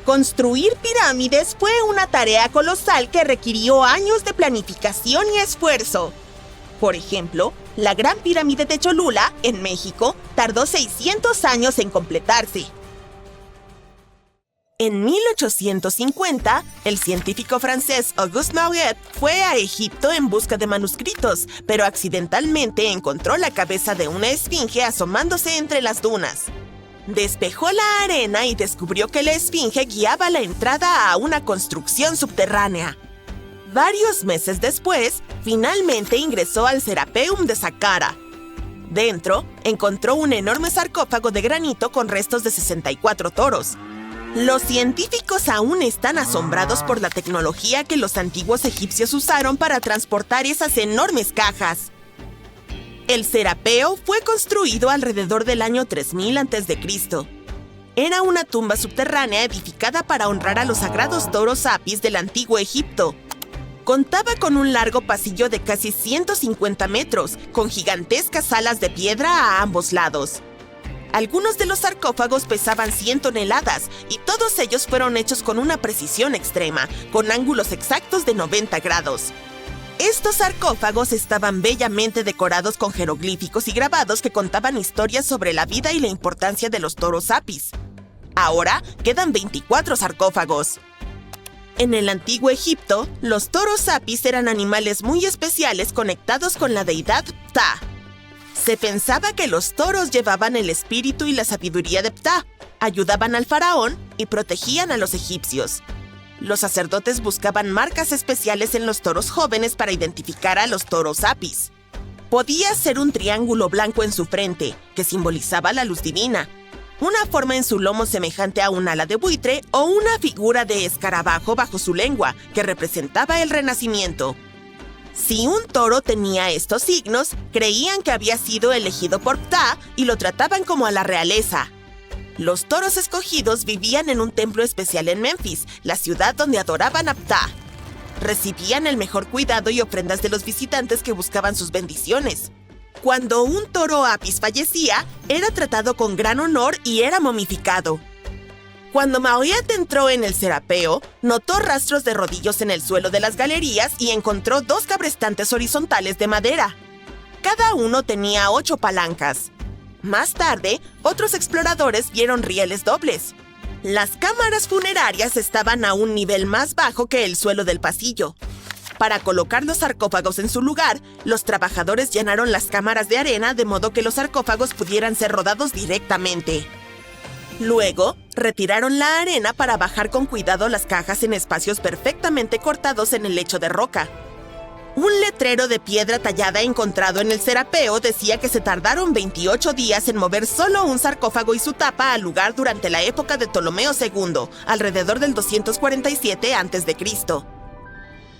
Construir pirámides fue una tarea colosal que requirió años de planificación y esfuerzo. Por ejemplo, la Gran Pirámide de Cholula, en México, tardó 600 años en completarse. En 1850, el científico francés Auguste Mariette fue a Egipto en busca de manuscritos, pero accidentalmente encontró la cabeza de una esfinge asomándose entre las dunas. Despejó la arena y descubrió que la esfinge guiaba la entrada a una construcción subterránea. Varios meses después, finalmente ingresó al Serapeum de Saqqara. Dentro, encontró un enorme sarcófago de granito con restos de 64 toros. Los científicos aún están asombrados por la tecnología que los antiguos egipcios usaron para transportar esas enormes cajas. El Serapeo fue construido alrededor del año 3000 a.C. Era una tumba subterránea edificada para honrar a los sagrados toros apis del antiguo Egipto. Contaba con un largo pasillo de casi 150 metros, con gigantescas salas de piedra a ambos lados. Algunos de los sarcófagos pesaban 100 toneladas y todos ellos fueron hechos con una precisión extrema, con ángulos exactos de 90 grados. Estos sarcófagos estaban bellamente decorados con jeroglíficos y grabados que contaban historias sobre la vida y la importancia de los toros apis. Ahora quedan 24 sarcófagos. En el antiguo Egipto, los toros apis eran animales muy especiales conectados con la deidad Ptah. Se pensaba que los toros llevaban el espíritu y la sabiduría de Ptah, ayudaban al faraón y protegían a los egipcios. Los sacerdotes buscaban marcas especiales en los toros jóvenes para identificar a los toros apis. Podía ser un triángulo blanco en su frente, que simbolizaba la luz divina, una forma en su lomo semejante a un ala de buitre o una figura de escarabajo bajo su lengua, que representaba el renacimiento. Si un toro tenía estos signos, creían que había sido elegido por Ptah y lo trataban como a la realeza. Los toros escogidos vivían en un templo especial en Memphis, la ciudad donde adoraban a Ptah. Recibían el mejor cuidado y ofrendas de los visitantes que buscaban sus bendiciones. Cuando un toro apis fallecía, era tratado con gran honor y era momificado. Cuando Mariette entró en el Serapeo, notó rastros de rodillos en el suelo de las galerías y encontró 2 cabrestantes horizontales de madera. Cada uno tenía 8 palancas. Más tarde, otros exploradores vieron rieles dobles. Las cámaras funerarias estaban a un nivel más bajo que el suelo del pasillo. Para colocar los sarcófagos en su lugar, los trabajadores llenaron las cámaras de arena de modo que los sarcófagos pudieran ser rodados directamente. Luego, retiraron la arena para bajar con cuidado las cajas en espacios perfectamente cortados en el lecho de roca. Un letrero de piedra tallada encontrado en el Serapeo decía que se tardaron 28 días en mover solo un sarcófago y su tapa al lugar durante la época de Ptolomeo II, alrededor del 247 a.C.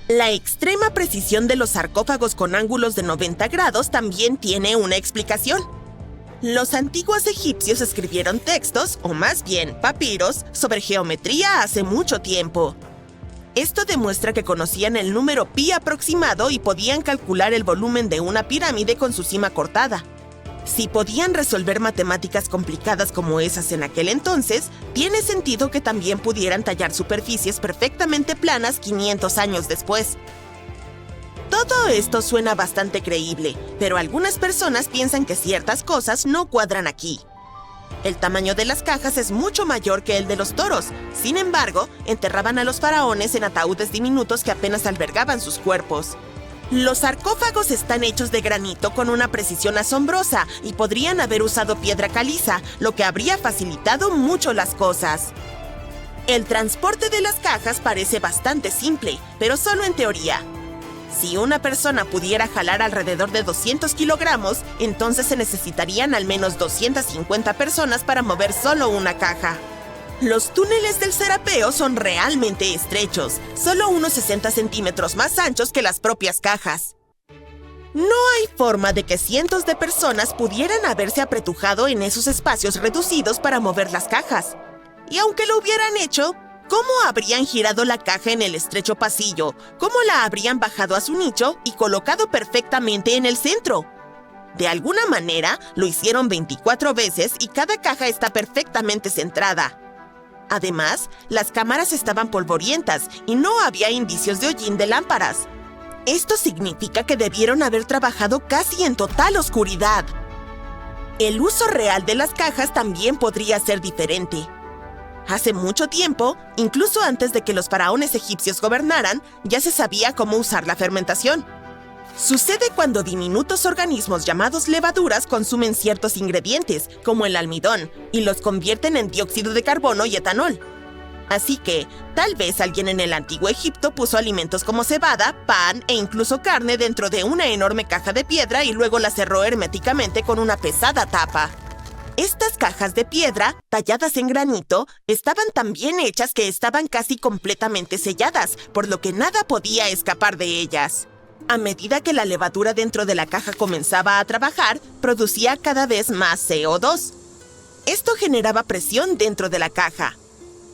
La extrema precisión de los sarcófagos con ángulos de 90 grados también tiene una explicación. Los antiguos egipcios escribieron textos, o más bien papiros, sobre geometría hace mucho tiempo. Esto demuestra que conocían el número pi aproximado y podían calcular el volumen de una pirámide con su cima cortada. Si podían resolver matemáticas complicadas como esas en aquel entonces, tiene sentido que también pudieran tallar superficies perfectamente planas 500 años después. Todo esto suena bastante creíble, pero algunas personas piensan que ciertas cosas no cuadran aquí. El tamaño de las cajas es mucho mayor que el de los toros. Sin embargo, enterraban a los faraones en ataúdes diminutos que apenas albergaban sus cuerpos. Los sarcófagos están hechos de granito con una precisión asombrosa y podrían haber usado piedra caliza, lo que habría facilitado mucho las cosas. El transporte de las cajas parece bastante simple, pero solo en teoría. Si una persona pudiera jalar alrededor de 200 kilogramos, entonces se necesitarían al menos 250 personas para mover solo una caja. Los túneles del Serapeo son realmente estrechos, solo unos 60 centímetros más anchos que las propias cajas. No hay forma de que cientos de personas pudieran haberse apretujado en esos espacios reducidos para mover las cajas. Y aunque lo hubieran hecho, ¿cómo habrían girado la caja en el estrecho pasillo? ¿Cómo la habrían bajado a su nicho y colocado perfectamente en el centro? De alguna manera, lo hicieron 24 veces y cada caja está perfectamente centrada. Además, las cámaras estaban polvorientas y no había indicios de hollín de lámparas. Esto significa que debieron haber trabajado casi en total oscuridad. El uso real de las cajas también podría ser diferente. Hace mucho tiempo, incluso antes de que los faraones egipcios gobernaran, ya se sabía cómo usar la fermentación. Sucede cuando diminutos organismos llamados levaduras consumen ciertos ingredientes, como el almidón, y los convierten en dióxido de carbono y etanol. Así que, tal vez alguien en el antiguo Egipto puso alimentos como cebada, pan e incluso carne dentro de una enorme caja de piedra y luego la cerró herméticamente con una pesada tapa. Estas cajas de piedra, talladas en granito, estaban tan bien hechas que estaban casi completamente selladas, por lo que nada podía escapar de ellas. A medida que la levadura dentro de la caja comenzaba a trabajar, producía cada vez más CO2. Esto generaba presión dentro de la caja.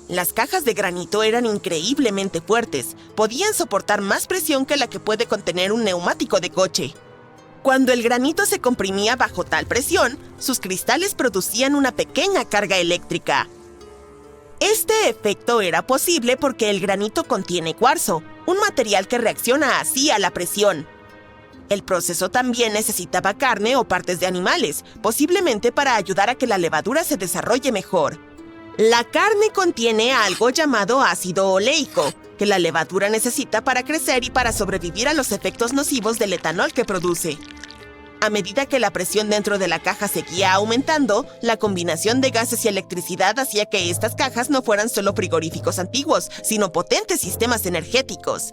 Las cajas de granito eran increíblemente fuertes, podían soportar más presión que la que puede contener un neumático de coche. Cuando el granito se comprimía bajo tal presión, sus cristales producían una pequeña carga eléctrica. Este efecto era posible porque el granito contiene cuarzo, un material que reacciona así a la presión. El proceso también necesitaba carne o partes de animales, posiblemente para ayudar a que la levadura se desarrolle mejor. La carne contiene algo llamado ácido oleico, que la levadura necesita para crecer y para sobrevivir a los efectos nocivos del etanol que produce. A medida que la presión dentro de la caja seguía aumentando, la combinación de gases y electricidad hacía que estas cajas no fueran solo frigoríficos antiguos, sino potentes sistemas energéticos.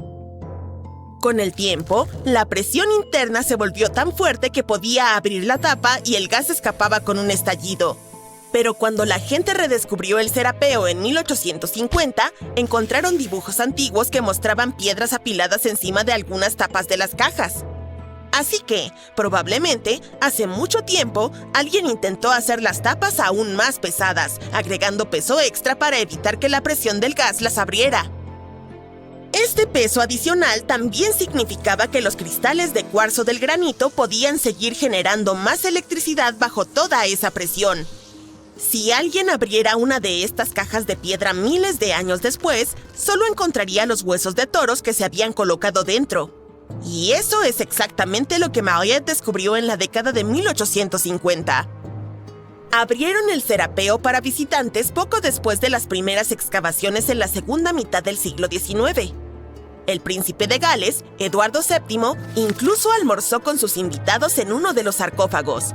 Con el tiempo, la presión interna se volvió tan fuerte que podía abrir la tapa y el gas escapaba con un estallido. Pero cuando la gente redescubrió el Serapeo en 1850, encontraron dibujos antiguos que mostraban piedras apiladas encima de algunas tapas de las cajas. Así que, probablemente, hace mucho tiempo, alguien intentó hacer las tapas aún más pesadas, agregando peso extra para evitar que la presión del gas las abriera. Este peso adicional también significaba que los cristales de cuarzo del granito podían seguir generando más electricidad bajo toda esa presión. Si alguien abriera una de estas cajas de piedra miles de años después, solo encontraría los huesos de toros que se habían colocado dentro. Y eso es exactamente lo que Marriott descubrió en la década de 1850. Abrieron el Serapeo para visitantes poco después de las primeras excavaciones en la segunda mitad del siglo XIX. El príncipe de Gales, Eduardo VII, incluso almorzó con sus invitados en uno de los sarcófagos.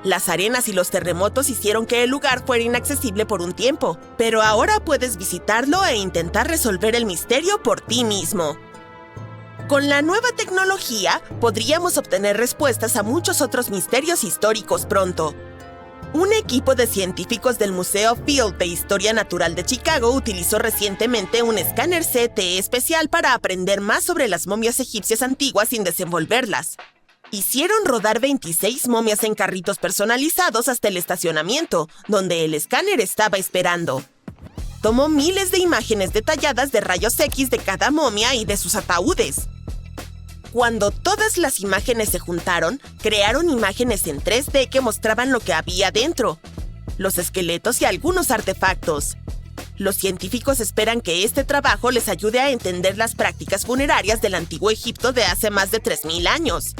Las arenas y los terremotos hicieron que el lugar fuera inaccesible por un tiempo, pero ahora puedes visitarlo e intentar resolver el misterio por ti mismo. Con la nueva tecnología, podríamos obtener respuestas a muchos otros misterios históricos pronto. Un equipo de científicos del Museo Field de Historia Natural de Chicago utilizó recientemente un escáner CT especial para aprender más sobre las momias egipcias antiguas sin desenvolverlas. Hicieron rodar 26 momias en carritos personalizados hasta el estacionamiento, donde el escáner estaba esperando. Tomó miles de imágenes detalladas de rayos X de cada momia y de sus ataúdes. Cuando todas las imágenes se juntaron, crearon imágenes en 3D que mostraban lo que había dentro, los esqueletos y algunos artefactos. Los científicos esperan que este trabajo les ayude a entender las prácticas funerarias del antiguo Egipto de hace más de 3000 años.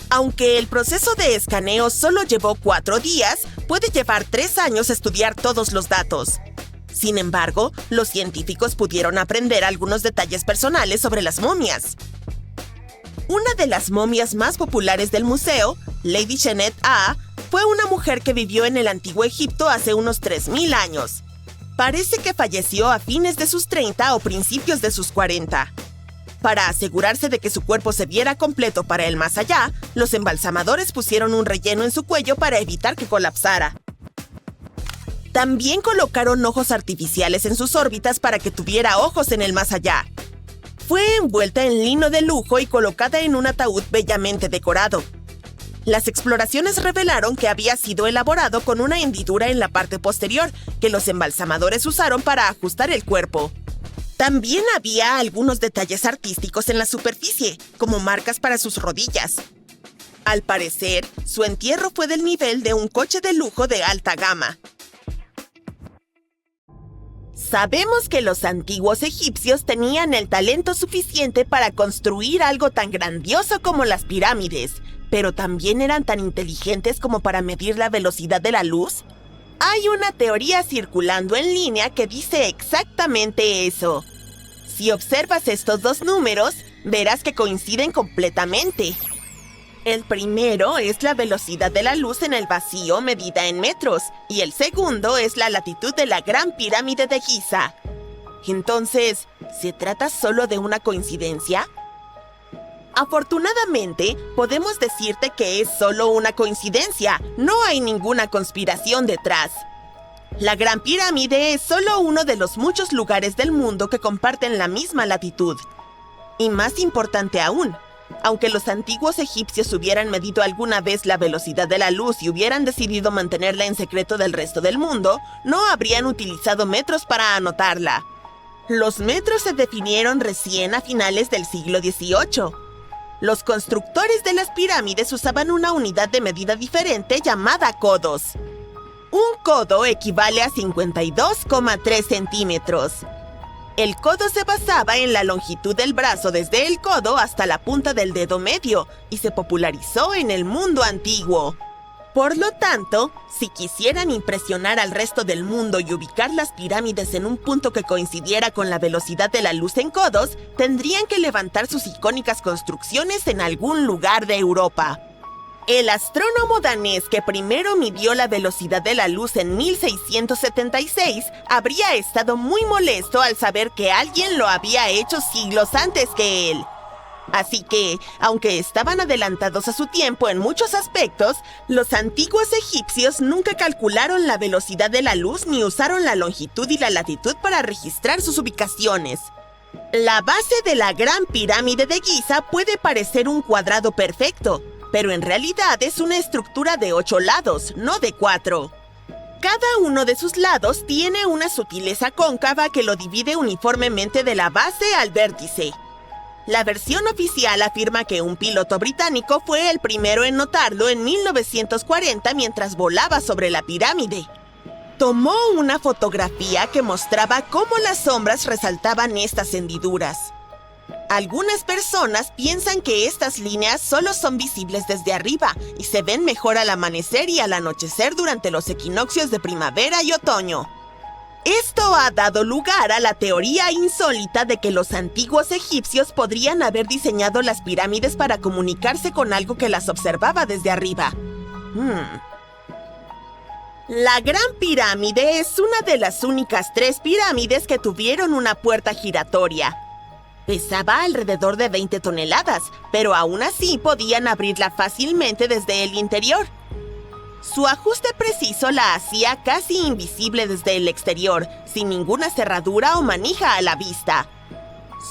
Aunque el proceso de escaneo solo llevó 4 días, puede llevar 3 años estudiar todos los datos. Sin embargo, los científicos pudieron aprender algunos detalles personales sobre las momias. Una de las momias más populares del museo, Lady Genet A, fue una mujer que vivió en el antiguo Egipto hace unos 3000 años. Parece que falleció a fines de sus 30 o principios de sus 40. Para asegurarse de que su cuerpo se viera completo para el más allá, los embalsamadores pusieron un relleno en su cuello para evitar que colapsara. También colocaron ojos artificiales en sus órbitas para que tuviera ojos en el más allá. Fue envuelta en lino de lujo y colocada en un ataúd bellamente decorado. Las exploraciones revelaron que había sido elaborado con una hendidura en la parte posterior que los embalsamadores usaron para ajustar el cuerpo. También había algunos detalles artísticos en la superficie, como marcas para sus rodillas. Al parecer, su entierro fue del nivel de un coche de lujo de alta gama. Sabemos que los antiguos egipcios tenían el talento suficiente para construir algo tan grandioso como las pirámides, pero también eran tan inteligentes como para medir la velocidad de la luz. Hay una teoría circulando en línea que dice exactamente eso. Si observas estos dos números, verás que coinciden completamente. El primero es la velocidad de la luz en el vacío medida en metros, y el segundo es la latitud de la Gran Pirámide de Giza. Entonces, ¿se trata solo de una coincidencia? Afortunadamente, podemos decirte que es solo una coincidencia, no hay ninguna conspiración detrás. La Gran Pirámide es solo uno de los muchos lugares del mundo que comparten la misma latitud. Y más importante aún, aunque los antiguos egipcios hubieran medido alguna vez la velocidad de la luz y hubieran decidido mantenerla en secreto del resto del mundo, no habrían utilizado metros para anotarla. Los metros se definieron recién a finales del siglo XVIII. Los constructores de las pirámides usaban una unidad de medida diferente llamada codos. Un codo equivale a 52,3 centímetros. El codo se basaba en la longitud del brazo desde el codo hasta la punta del dedo medio y se popularizó en el mundo antiguo. Por lo tanto, si quisieran impresionar al resto del mundo y ubicar las pirámides en un punto que coincidiera con la velocidad de la luz en codos, tendrían que levantar sus icónicas construcciones en algún lugar de Europa. El astrónomo danés que primero midió la velocidad de la luz en 1676 habría estado muy molesto al saber que alguien lo había hecho siglos antes que él. Así que, aunque estaban adelantados a su tiempo en muchos aspectos, los antiguos egipcios nunca calcularon la velocidad de la luz ni usaron la longitud y la latitud para registrar sus ubicaciones. La base de la Gran Pirámide de Giza puede parecer un cuadrado perfecto, pero en realidad es una estructura de 8 lados, no de 4. Cada uno de sus lados tiene una sutileza cóncava que lo divide uniformemente de la base al vértice. La versión oficial afirma que un piloto británico fue el primero en notarlo en 1940 mientras volaba sobre la pirámide. Tomó una fotografía que mostraba cómo las sombras resaltaban estas hendiduras. Algunas personas piensan que estas líneas solo son visibles desde arriba y se ven mejor al amanecer y al anochecer durante los equinoccios de primavera y otoño. Esto ha dado lugar a la teoría insólita de que los antiguos egipcios podrían haber diseñado las pirámides para comunicarse con algo que las observaba desde arriba. La Gran Pirámide es una de las únicas 3 pirámides que tuvieron una puerta giratoria. Pesaba alrededor de 20 toneladas, pero aún así podían abrirla fácilmente desde el interior. Su ajuste preciso la hacía casi invisible desde el exterior, sin ninguna cerradura o manija a la vista.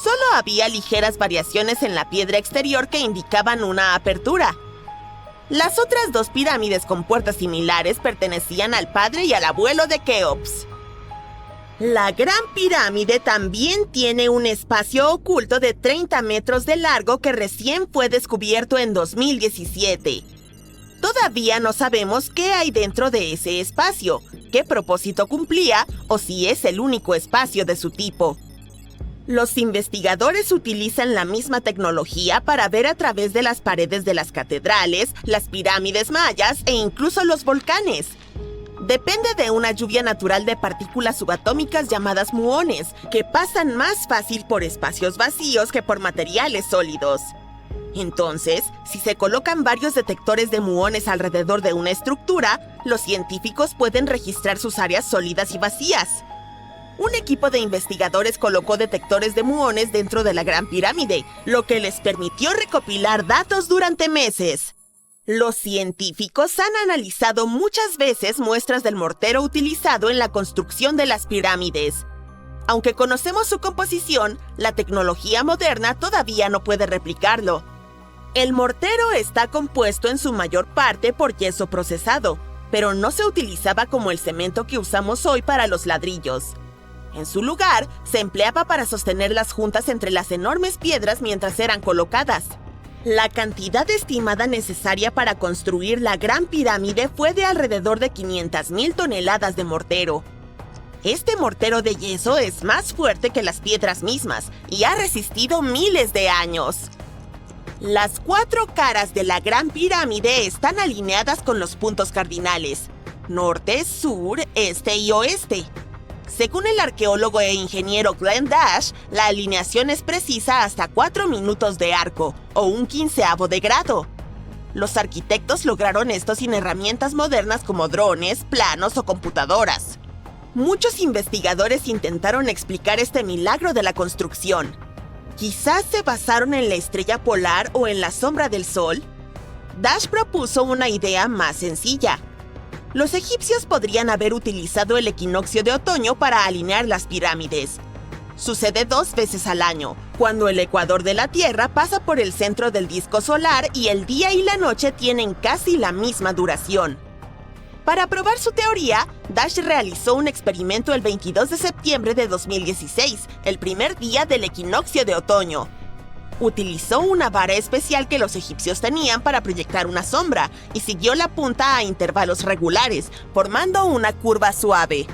Solo había ligeras variaciones en la piedra exterior que indicaban una apertura. Las otras dos pirámides con puertas similares pertenecían al padre y al abuelo de Keops. La Gran Pirámide también tiene un espacio oculto de 30 metros de largo que recién fue descubierto en 2017. Todavía no sabemos qué hay dentro de ese espacio, qué propósito cumplía o si es el único espacio de su tipo. Los investigadores utilizan la misma tecnología para ver a través de las paredes de las catedrales, las pirámides mayas e incluso los volcanes. Depende de una lluvia natural de partículas subatómicas llamadas muones, que pasan más fácil por espacios vacíos que por materiales sólidos. Entonces, si se colocan varios detectores de muones alrededor de una estructura, los científicos pueden registrar sus áreas sólidas y vacías. Un equipo de investigadores colocó detectores de muones dentro de la Gran Pirámide, lo que les permitió recopilar datos durante meses. Los científicos han analizado muchas veces muestras del mortero utilizado en la construcción de las pirámides. Aunque conocemos su composición, la tecnología moderna todavía no puede replicarlo. El mortero está compuesto en su mayor parte por yeso procesado, pero no se utilizaba como el cemento que usamos hoy para los ladrillos. En su lugar, se empleaba para sostener las juntas entre las enormes piedras mientras eran colocadas. La cantidad estimada necesaria para construir la Gran Pirámide fue de alrededor de 500,000 toneladas de mortero. Este mortero de yeso es más fuerte que las piedras mismas y ha resistido miles de años. Las 4 caras de la Gran Pirámide están alineadas con los puntos cardinales: norte, sur, este y oeste. Según el arqueólogo e ingeniero Glenn Dash, la alineación es precisa hasta 4 minutos de arco, o un 1/15 de grado. Los arquitectos lograron esto sin herramientas modernas como drones, planos o computadoras. Muchos investigadores intentaron explicar este milagro de la construcción. Quizás se basaron en la estrella polar o en la sombra del sol. Dash propuso una idea más sencilla. Los egipcios podrían haber utilizado el equinoccio de otoño para alinear las pirámides. Sucede 2 veces al año, cuando el ecuador de la Tierra pasa por el centro del disco solar y el día y la noche tienen casi la misma duración. Para probar su teoría, Dash realizó un experimento el 22 de septiembre de 2016, el primer día del equinoccio de otoño. Utilizó una vara especial que los egipcios tenían para proyectar una sombra y siguió la punta a intervalos regulares, formando una curva suave.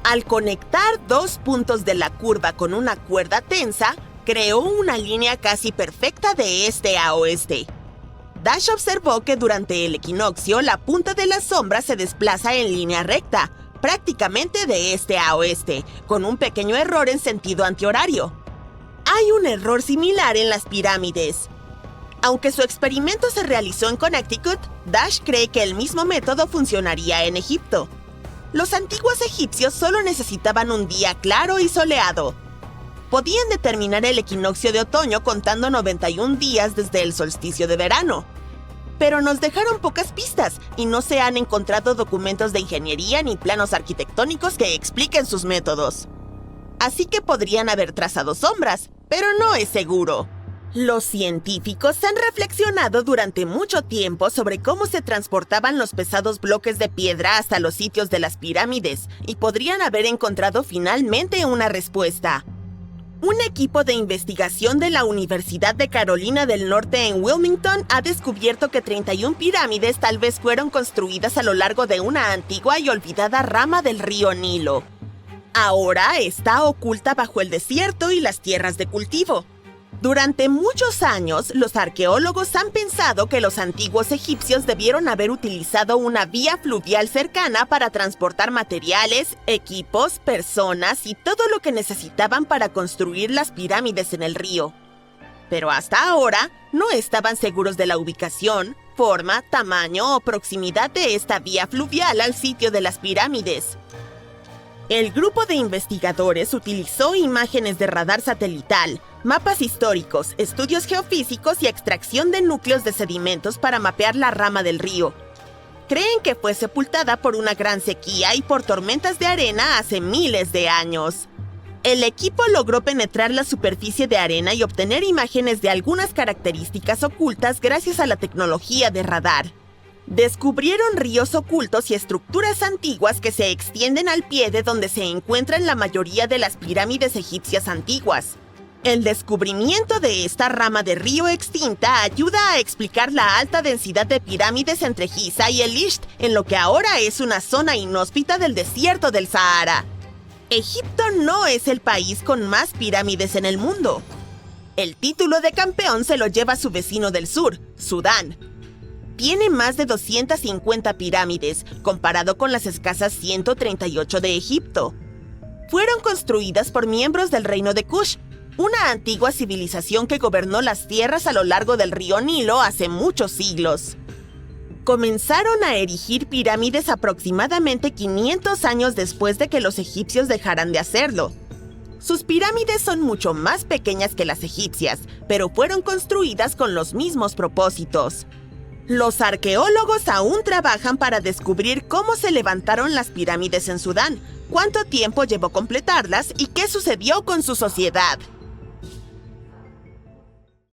Al conectar 2 puntos de la curva con una cuerda tensa, creó una línea casi perfecta de este a oeste. Dash observó que durante el equinoccio la punta de la sombra se desplaza en línea recta, prácticamente de este a oeste, con un pequeño error en sentido antihorario. Hay un error similar en las pirámides. Aunque su experimento se realizó en Connecticut, Dash cree que el mismo método funcionaría en Egipto. Los antiguos egipcios solo necesitaban un día claro y soleado. Podían determinar el equinoccio de otoño contando 91 días desde el solsticio de verano. Pero nos dejaron pocas pistas y no se han encontrado documentos de ingeniería ni planos arquitectónicos que expliquen sus métodos. Así que podrían haber trazado sombras, pero no es seguro. Los científicos han reflexionado durante mucho tiempo sobre cómo se transportaban los pesados bloques de piedra hasta los sitios de las pirámides y podrían haber encontrado finalmente una respuesta. Un equipo de investigación de la Universidad de Carolina del Norte en Wilmington ha descubierto que 31 pirámides tal vez fueron construidas a lo largo de una antigua y olvidada rama del río Nilo. Ahora está oculta bajo el desierto y las tierras de cultivo. Durante muchos años, los arqueólogos han pensado que los antiguos egipcios debieron haber utilizado una vía fluvial cercana para transportar materiales, equipos, personas y todo lo que necesitaban para construir las pirámides en el río. Pero hasta ahora, no estaban seguros de la ubicación, forma, tamaño o proximidad de esta vía fluvial al sitio de las pirámides. El grupo de investigadores utilizó imágenes de radar satelital, mapas históricos, estudios geofísicos y extracción de núcleos de sedimentos para mapear la rama del río. Creen que fue sepultada por una gran sequía y por tormentas de arena hace miles de años. El equipo logró penetrar la superficie de arena y obtener imágenes de algunas características ocultas gracias a la tecnología de radar. Descubrieron ríos ocultos y estructuras antiguas que se extienden al pie de donde se encuentran la mayoría de las pirámides egipcias antiguas. El descubrimiento de esta rama de río extinta ayuda a explicar la alta densidad de pirámides entre Giza y el Isht en lo que ahora es una zona inhóspita del desierto del Sahara. Egipto no es el país con más pirámides en el mundo. El título de campeón se lo lleva su vecino del sur, Sudán. Tiene más de 250 pirámides, comparado con las escasas 138 de Egipto. Fueron construidas por miembros del reino de Kush, una antigua civilización que gobernó las tierras a lo largo del río Nilo hace muchos siglos. Comenzaron a erigir pirámides aproximadamente 500 años después de que los egipcios dejaran de hacerlo. Sus pirámides son mucho más pequeñas que las egipcias, pero fueron construidas con los mismos propósitos. Los arqueólogos aún trabajan para descubrir cómo se levantaron las pirámides en Sudán, cuánto tiempo llevó completarlas y qué sucedió con su sociedad.